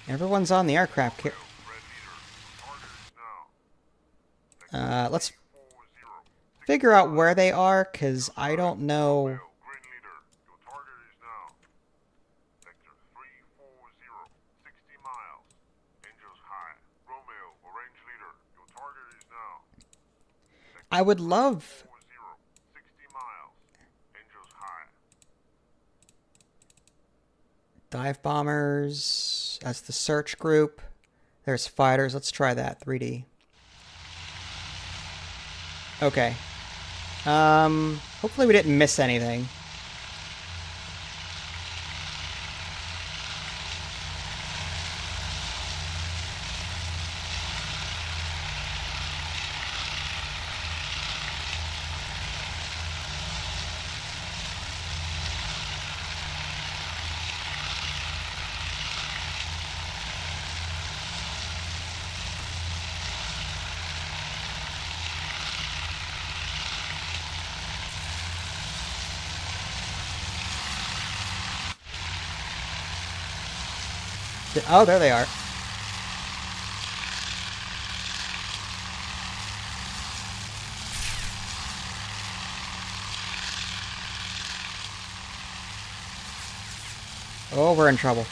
Everyone's on the aircraft. Let's figure out where they are, because I don't know. I would love... Dive bombers. That's the search group. There's fighters. Let's try that. 3D. Okay. Hopefully we didn't miss anything. Oh, there they are. Oh, we're in trouble.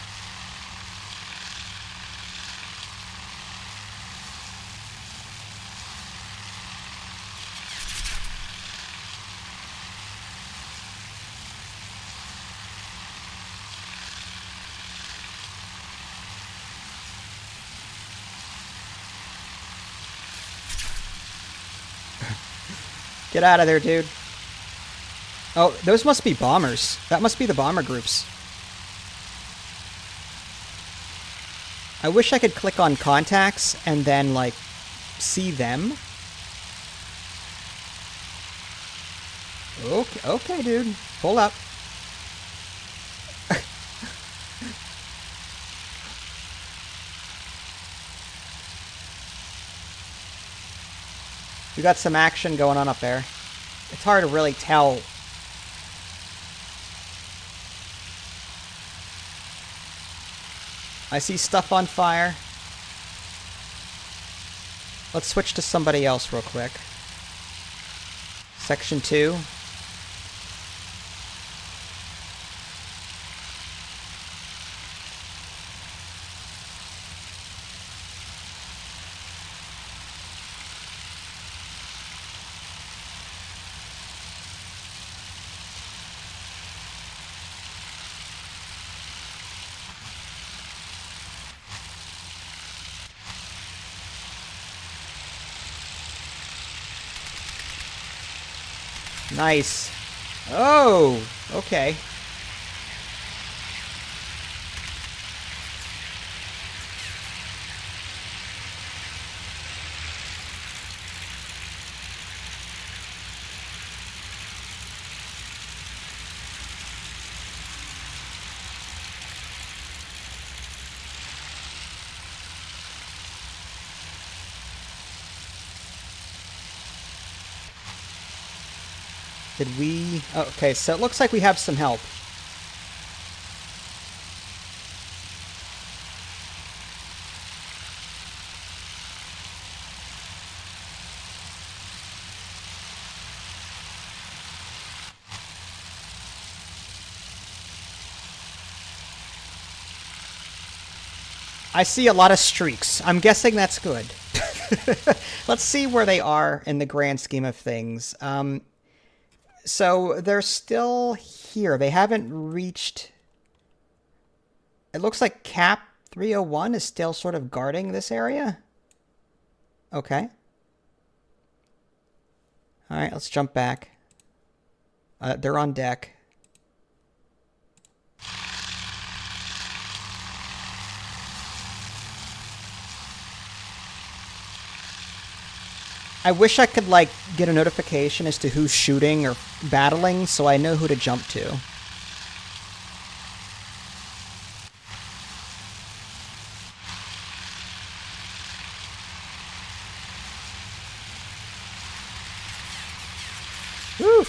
Get out of there, dude. Oh, those must be bombers. That must be the bomber groups. I wish I could click on contacts and then, like, see them. Okay, dude. Pull up. We got some action going on up there. It's hard to really tell. I see stuff on fire. Let's switch to somebody else real quick. Section 2. Nice. Oh, okay. Did we... Oh, okay, so it looks like we have some help. I see a lot of streaks. I'm guessing that's good. Let's see where they are in the grand scheme of things. So they're still here. They haven't reached... It looks like Cap 301 is still sort of guarding this area. Okay. All right, let's jump back. They're on deck. I wish I could, like, get a notification as to who's shooting or battling so I know who to jump to. Woo!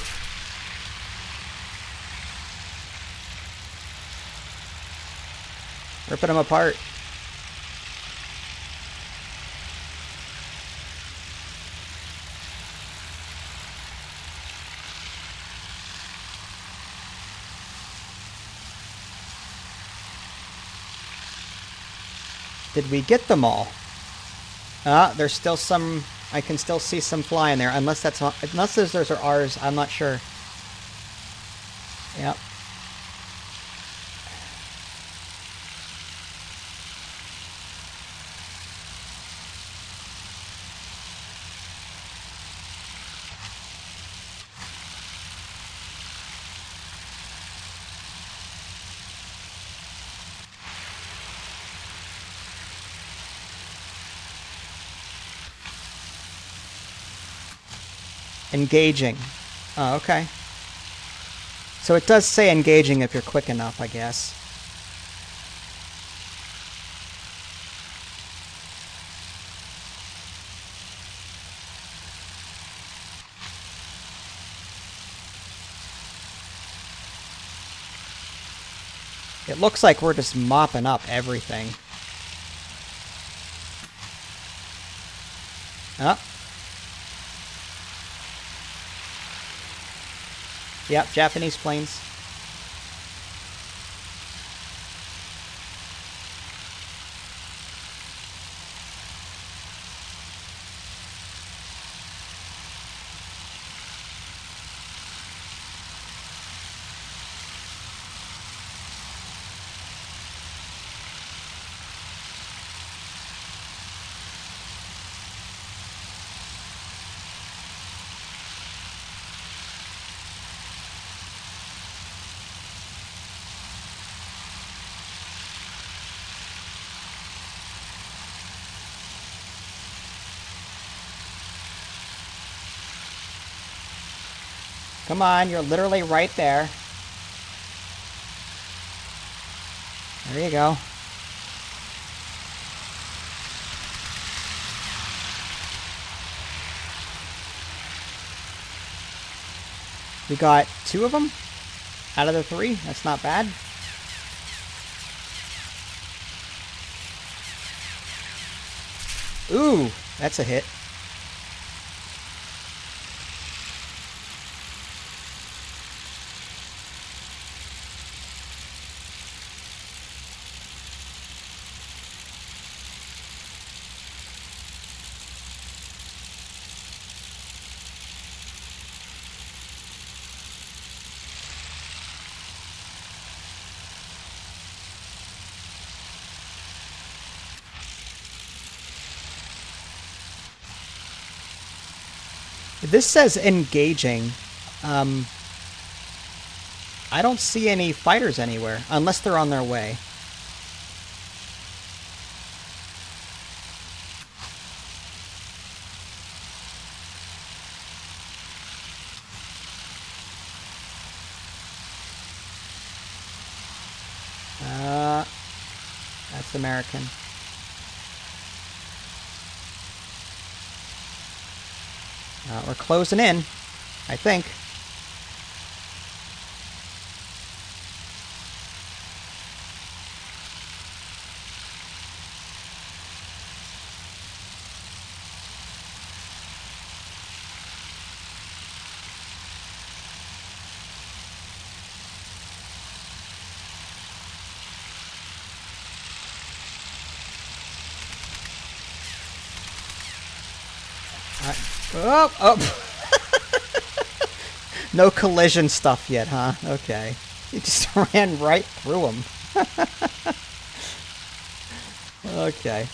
Ripping them apart. Did we get them all? There's still some... I can still see some flying there, unless that's not, unless those are ours. I'm not sure. Yep. Engaging. Oh, okay. So it does say engaging if you're quick enough, I guess. It looks like we're just mopping up everything. Oh. Yep, Japanese planes. Come on, you're literally right there. There you go. We got 2 of them out of the 3. That's not bad. Ooh, that's a hit. This says engaging. I don't see any fighters anywhere, unless they're on their way. That's American. We're closing in, I think. Oh, oh. No collision stuff yet, huh? Okay. He just ran right through him. Okay.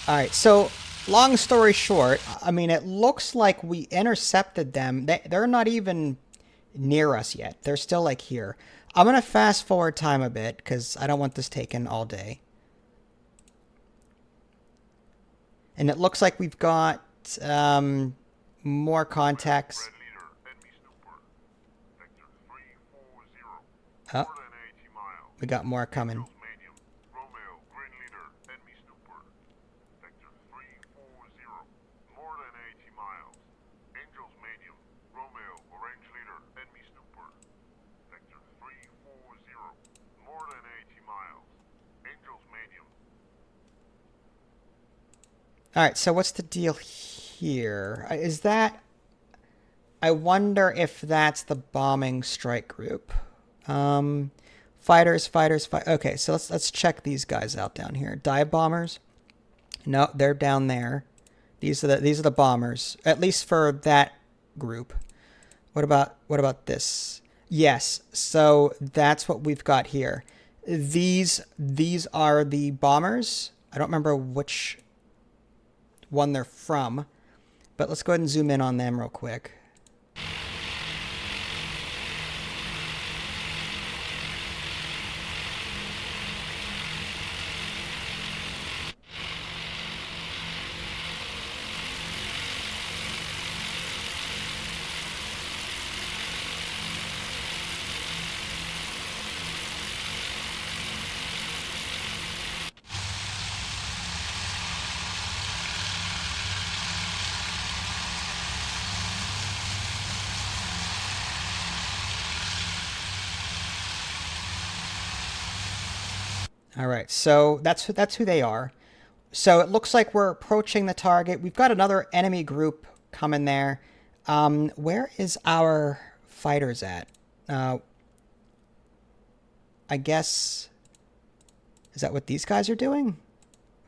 Alright, so long story short, I mean, it looks like we intercepted them. They're not even near us yet. They're still like here. I'm going to fast forward time a bit because I don't want this taken all day. And it looks like we've got more contacts. Red leader, enemy snooper. Vector 340. Oh, More than 80 miles. we got more coming. Angels medium. Romeo, green leader, enemy snooper. Vector 340. More than 80 miles. Angels medium. Romeo, orange leader, enemy snooper. Vector 340. More than 80 miles. Angels medium. All right, so what's the deal here? Is that... I wonder if that's the bombing strike group. Fighters. Okay, so let's check these guys out down here. Dive bombers. No, they're down there. These are the bombers, at least for that group. What about this? Yes, so that's what we've got here. These are the bombers. I don't remember which one they're from, but let's go ahead and zoom in on them real quick. All right, so that's who they are. So it looks like we're approaching the target. We've got another enemy group coming there. Where is our fighters at? I guess... Is that what these guys are doing?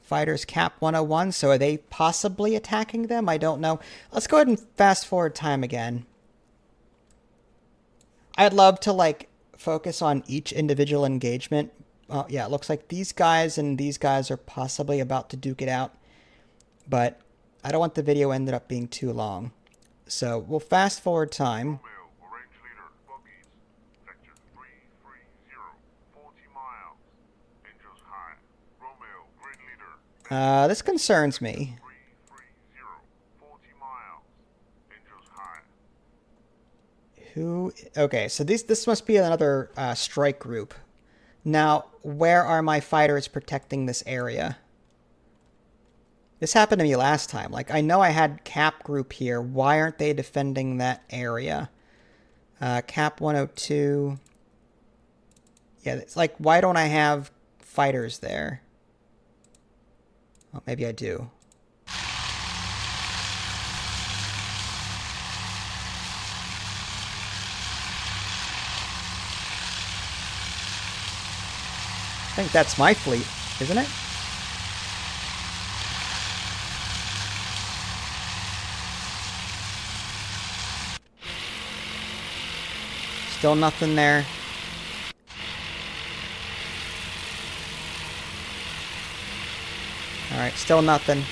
Fighters cap 101, so are they possibly attacking them? I don't know. Let's go ahead and fast forward time again. I'd love to, like, focus on each individual engagement. Yeah, it looks like these guys and these guys are possibly about to duke it out. But I don't want the video ended up being too long. So we'll fast forward time. Romeo, orange leader, buggies. Vector 330. 40 miles. Angels high. Romeo, green leader. This concerns me. 330. 40 miles. Angels high. Who? Okay, so this must be another strike group. Now, where are my fighters protecting this area? This happened to me last time. Like, I know I had cap group here. Why aren't they defending that area? Cap 102. Yeah, it's like, why don't I have fighters there? Well, maybe I do. I think that's my fleet, isn't it? Still nothing there. All right, still nothing.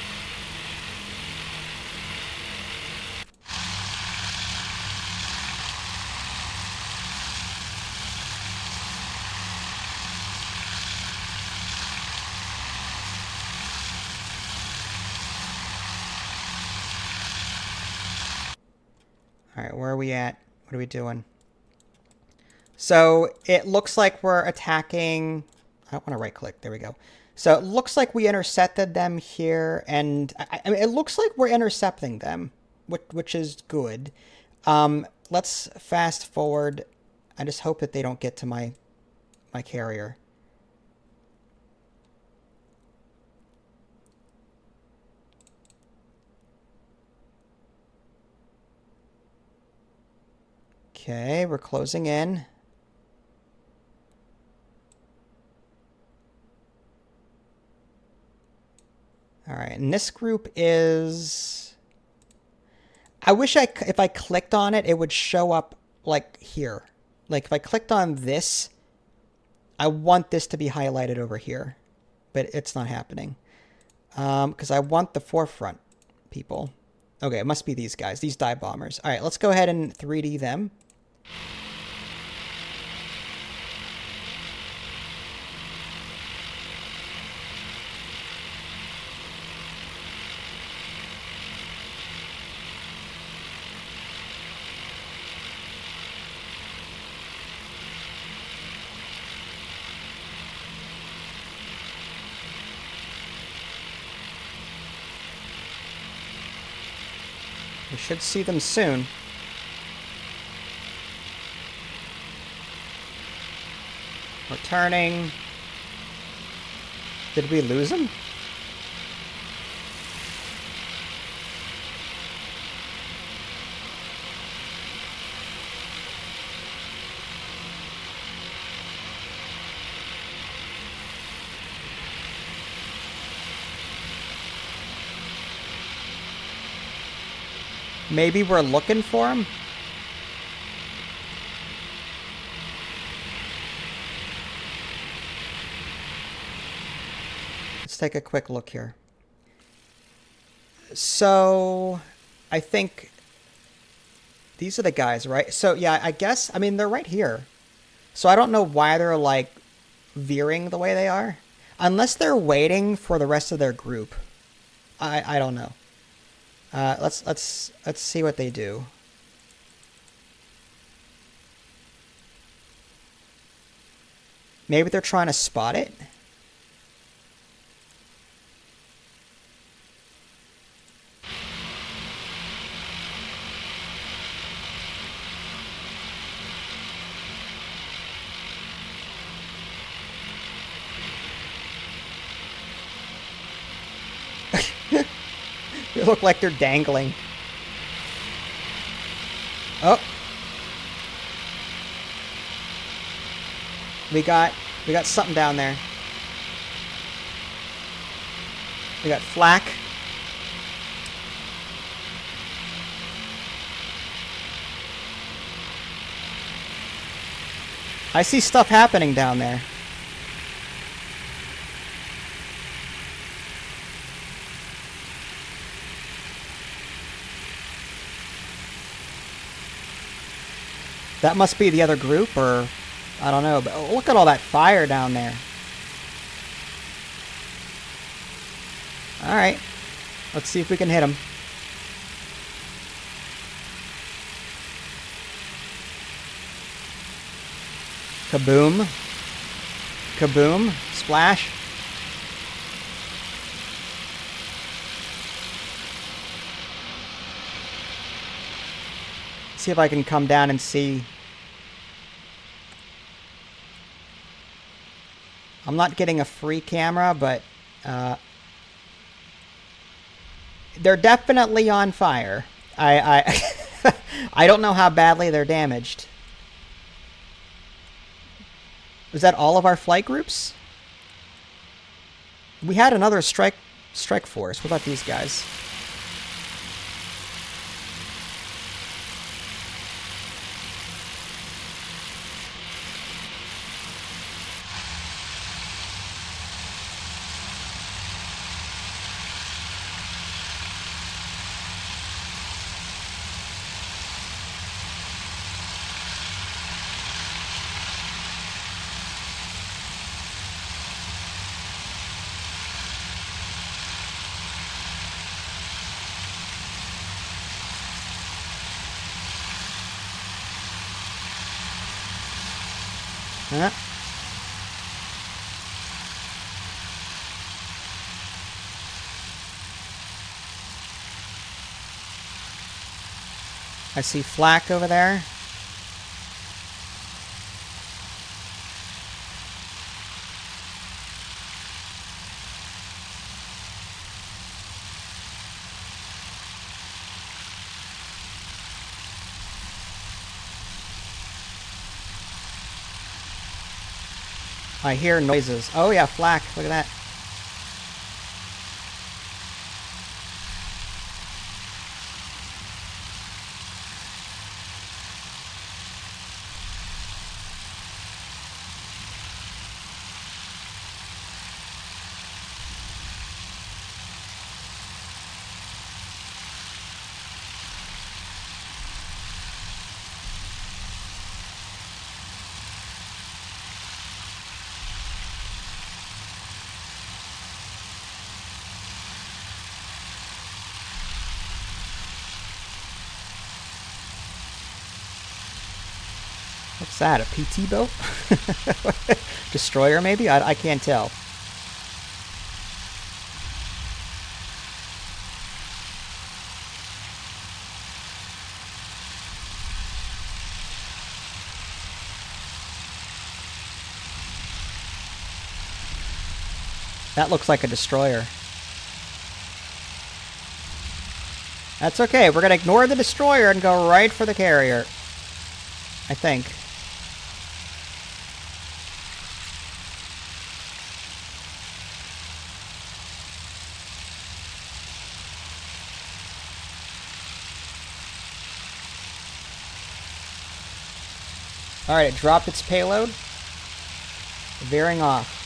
All right, where are we at? What are we doing? So it looks like we're attacking... I don't want to right click. There we go. So it looks like we intercepted them here. And I mean, it looks like we're intercepting them, which is good. Let's fast forward. I just hope that they don't get to my carrier. Okay, we're closing in. All right, and this group is... I wish if I clicked on it, it would show up like here. Like if I clicked on this, I want this to be highlighted over here, but it's not happening. Because I want the forefront people. Okay, it must be these guys, these dive bombers. All right, let's go ahead and 3D them. We should see them soon. We're turning. Did we lose them? Maybe we're looking for him? Let's take a quick look here. So, I think these are the guys, right? So, yeah, I guess, I mean, they're right here. So I don't know why they're, like, veering the way they are. Unless they're waiting for the rest of their group. I don't know. Let's see what they do. Maybe they're trying to spot it. They look like they're dangling. Oh. We got something down there. We got flak. I see stuff happening down there. That must be the other group, or I don't know, but look at all that fire down there. Alright, let's see if we can hit them. Kaboom. Kaboom. Splash. See if I can come down and see. I'm not getting a free camera, but they're definitely on fire. I I don't know how badly they're damaged. Was that all of our flight groups? We had another strike force. What about these guys? Huh? I see flak over there. I hear noises. Oh yeah, flak. Look at that. What's that, a PT boat? Destroyer, maybe? I can't tell. That looks like a destroyer. That's okay. We're going to ignore the destroyer and go right for the carrier. I think. Alright, it dropped its payload. Veering off.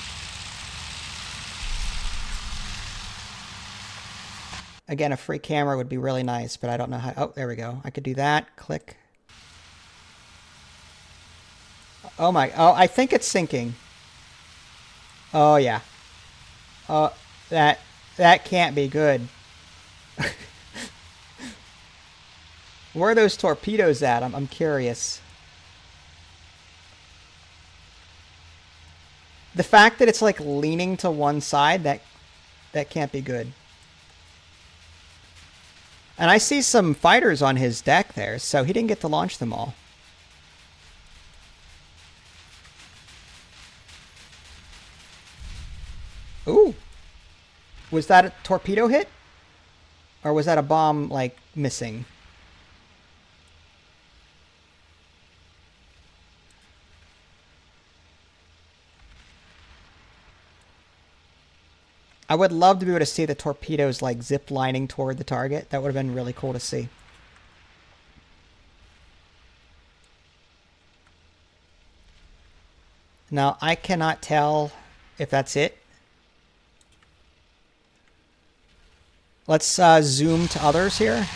Again, a free camera would be really nice, but I don't know how... Oh, there we go. I could do that. Click. Oh my... Oh, I think it's sinking. Oh, yeah. Oh, that can't be good. Where are those torpedoes at? I'm curious. The fact that it's like leaning to one side, that can't be good. And I see some fighters on his deck there, so he didn't get to launch them all. Ooh. Was that a torpedo hit? Or was that a bomb, like, missing? I would love to be able to see the torpedoes, like, zip lining toward the target. That would have been really cool to see. Now, I cannot tell if that's it. Let's zoom to others here.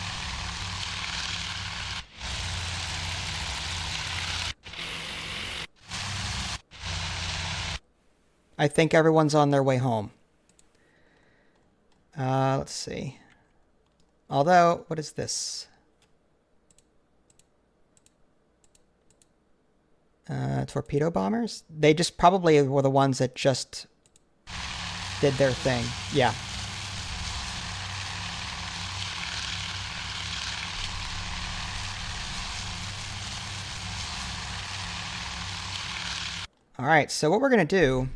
I think everyone's on their way home. Let's see. Although, what is this? Torpedo bombers? They just probably were the ones that just did their thing. Yeah. Alright, so what we're going to do...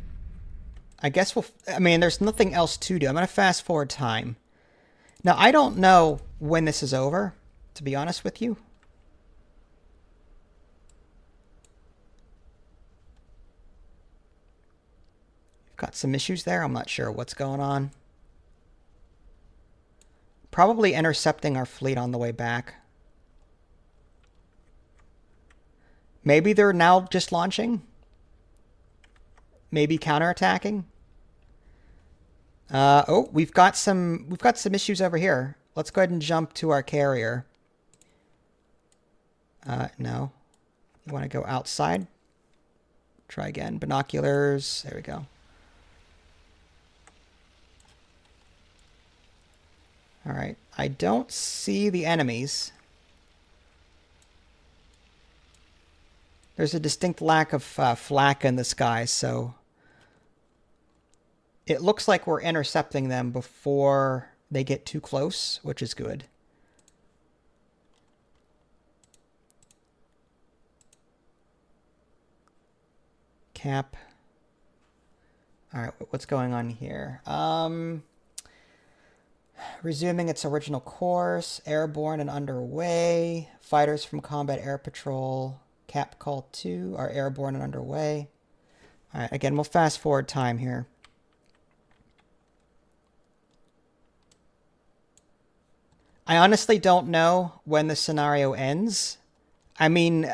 I guess I mean, there's nothing else to do. I'm going to fast forward time. Now, I don't know when this is over, to be honest with you. We've got some issues there. I'm not sure what's going on. Probably intercepting our fleet on the way back. Maybe they're now just launching. Maybe counterattacking. Oh, we've got some issues over here. Let's go ahead and jump to our carrier. No. You want to go outside? Try again. Binoculars. There we go. All right. I don't see the enemies. There's a distinct lack of flak in the sky, so it looks like we're intercepting them before they get too close, which is good. Cap. All right, what's going on here? Resuming its original course, airborne and underway. Fighters from Combat Air Patrol. Cap Call 2 are airborne and underway. All right, again, we'll fast forward time here. I honestly don't know when the scenario ends. I mean,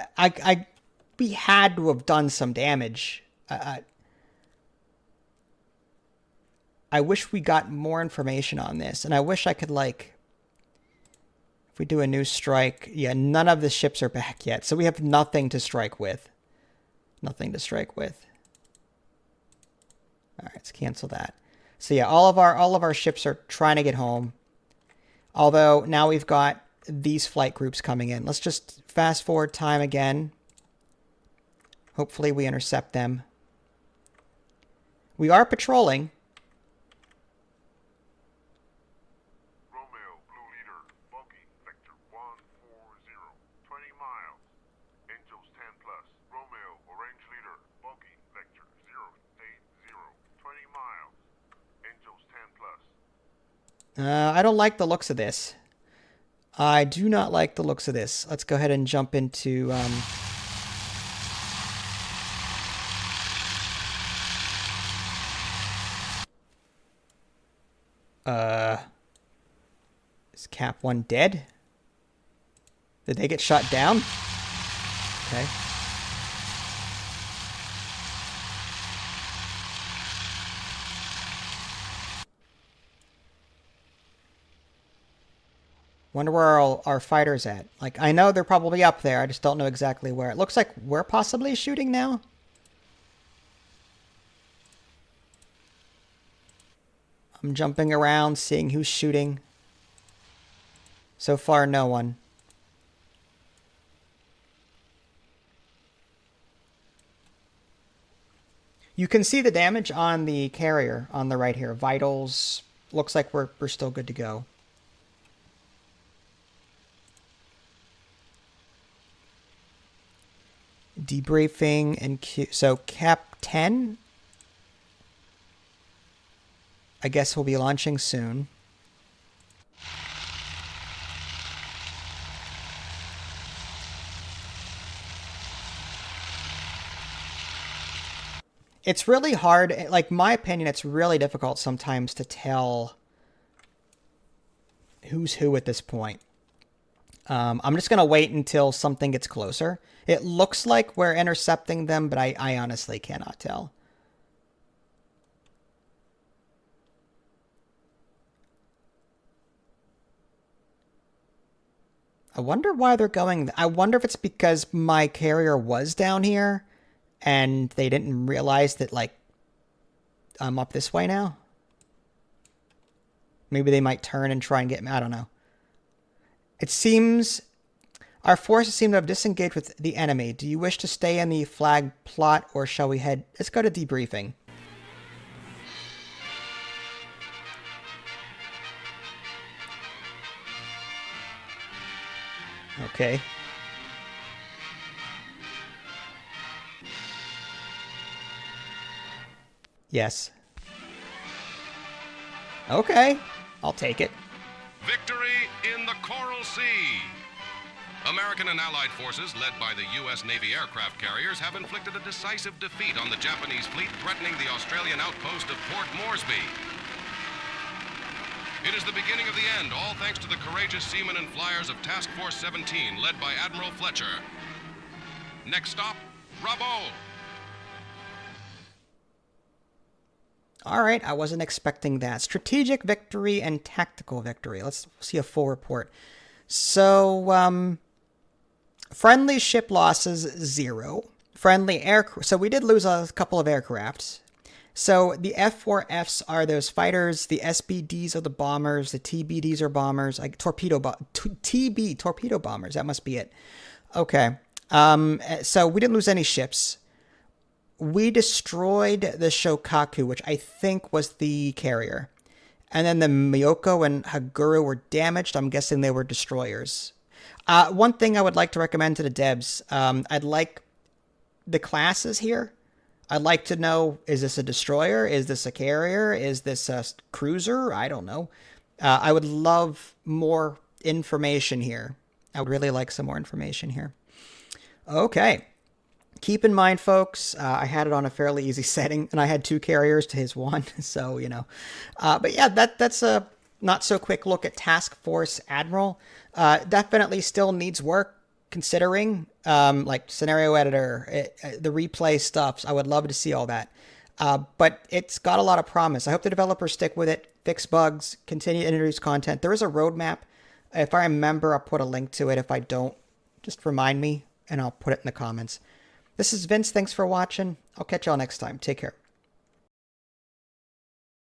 we had to have done some damage. I wish we got more information on this, and I wish I could, like, if we do a new strike, yeah, none of the ships are back yet, so we have nothing to strike with. Nothing to strike with. All right, let's cancel that. So yeah, all of our ships are trying to get home. Although now we've got these flight groups coming in. Let's just fast forward time again. Hopefully we intercept them. We are patrolling. Romeo, blue leader, bogey, vector 140, 20 miles. Angels 10 plus. Romeo, orange leader, bogey, vector 080, 20 miles. Angels 10 plus. I don't like the looks of this. I do not like the looks of this. Let's go ahead and jump into... Is Cap 1 dead? Did they get shot down? Okay. Wonder where our fighters at. Like, I know they're probably up there. I just don't know exactly where. It looks like we're possibly shooting now. I'm jumping around, seeing who's shooting. So far, no one. You can see the damage on the carrier on the right here. Vitals. Looks like we're still good to go. Debriefing and so Cap 10. I guess we'll be launching soon. It's really hard, like, my opinion, it's really difficult sometimes to tell who's who at this point. I'm just going to wait until something gets closer. It looks like we're intercepting them, but I honestly cannot tell. I wonder why they're going... I wonder if it's because my carrier was down here and they didn't realize that, like, I'm up this way now. Maybe they might turn and try and get me. I don't know. It seems our forces seem to have disengaged with the enemy. Do you wish to stay in the flag plot or shall we head... Let's go to debriefing. Okay. Yes. Okay. I'll take it. Victory in the Coral Sea. American and Allied forces, led by the U.S. Navy aircraft carriers, have inflicted a decisive defeat on the Japanese fleet threatening the Australian outpost of Port Moresby. It is the beginning of the end, all thanks to the courageous seamen and flyers of Task Force 17, led by Admiral Fletcher. Next stop, Bravo. All right, I wasn't expecting that. Strategic victory and tactical victory. Let's see a full report. So, friendly ship losses, 0. Friendly aircraft. So we did lose a couple of aircrafts. So the F4Fs are those fighters. The SBDs are the bombers. The TBDs are bombers. Like torpedo bombers. That must be it. Okay. So we didn't lose any ships. We destroyed the Shokaku, which I think was the carrier. And then the Miyoko and Haguru were damaged. I'm guessing they were destroyers. One thing I would like to recommend to the devs, I'd like the classes here. I'd like to know, is this a destroyer? Is this a carrier? Is this a cruiser? I don't know. I would love more information here. I would really like some more information here. Okay. Keep in mind, folks, I had it on a fairly easy setting, and I had 2 carriers to his 1, so, you know. But yeah, that's a not so quick look at Task Force Admiral. Definitely still needs work, considering, like scenario editor, the replay stuff. I would love to see all that. But it's got a lot of promise. I hope the developers stick with it, fix bugs, continue to introduce content. There is a roadmap. If I remember, I'll put a link to it. If I don't, just remind me, and I'll put it in the comments. This is Vince. Thanks for watching. I'll catch y'all next time. Take care.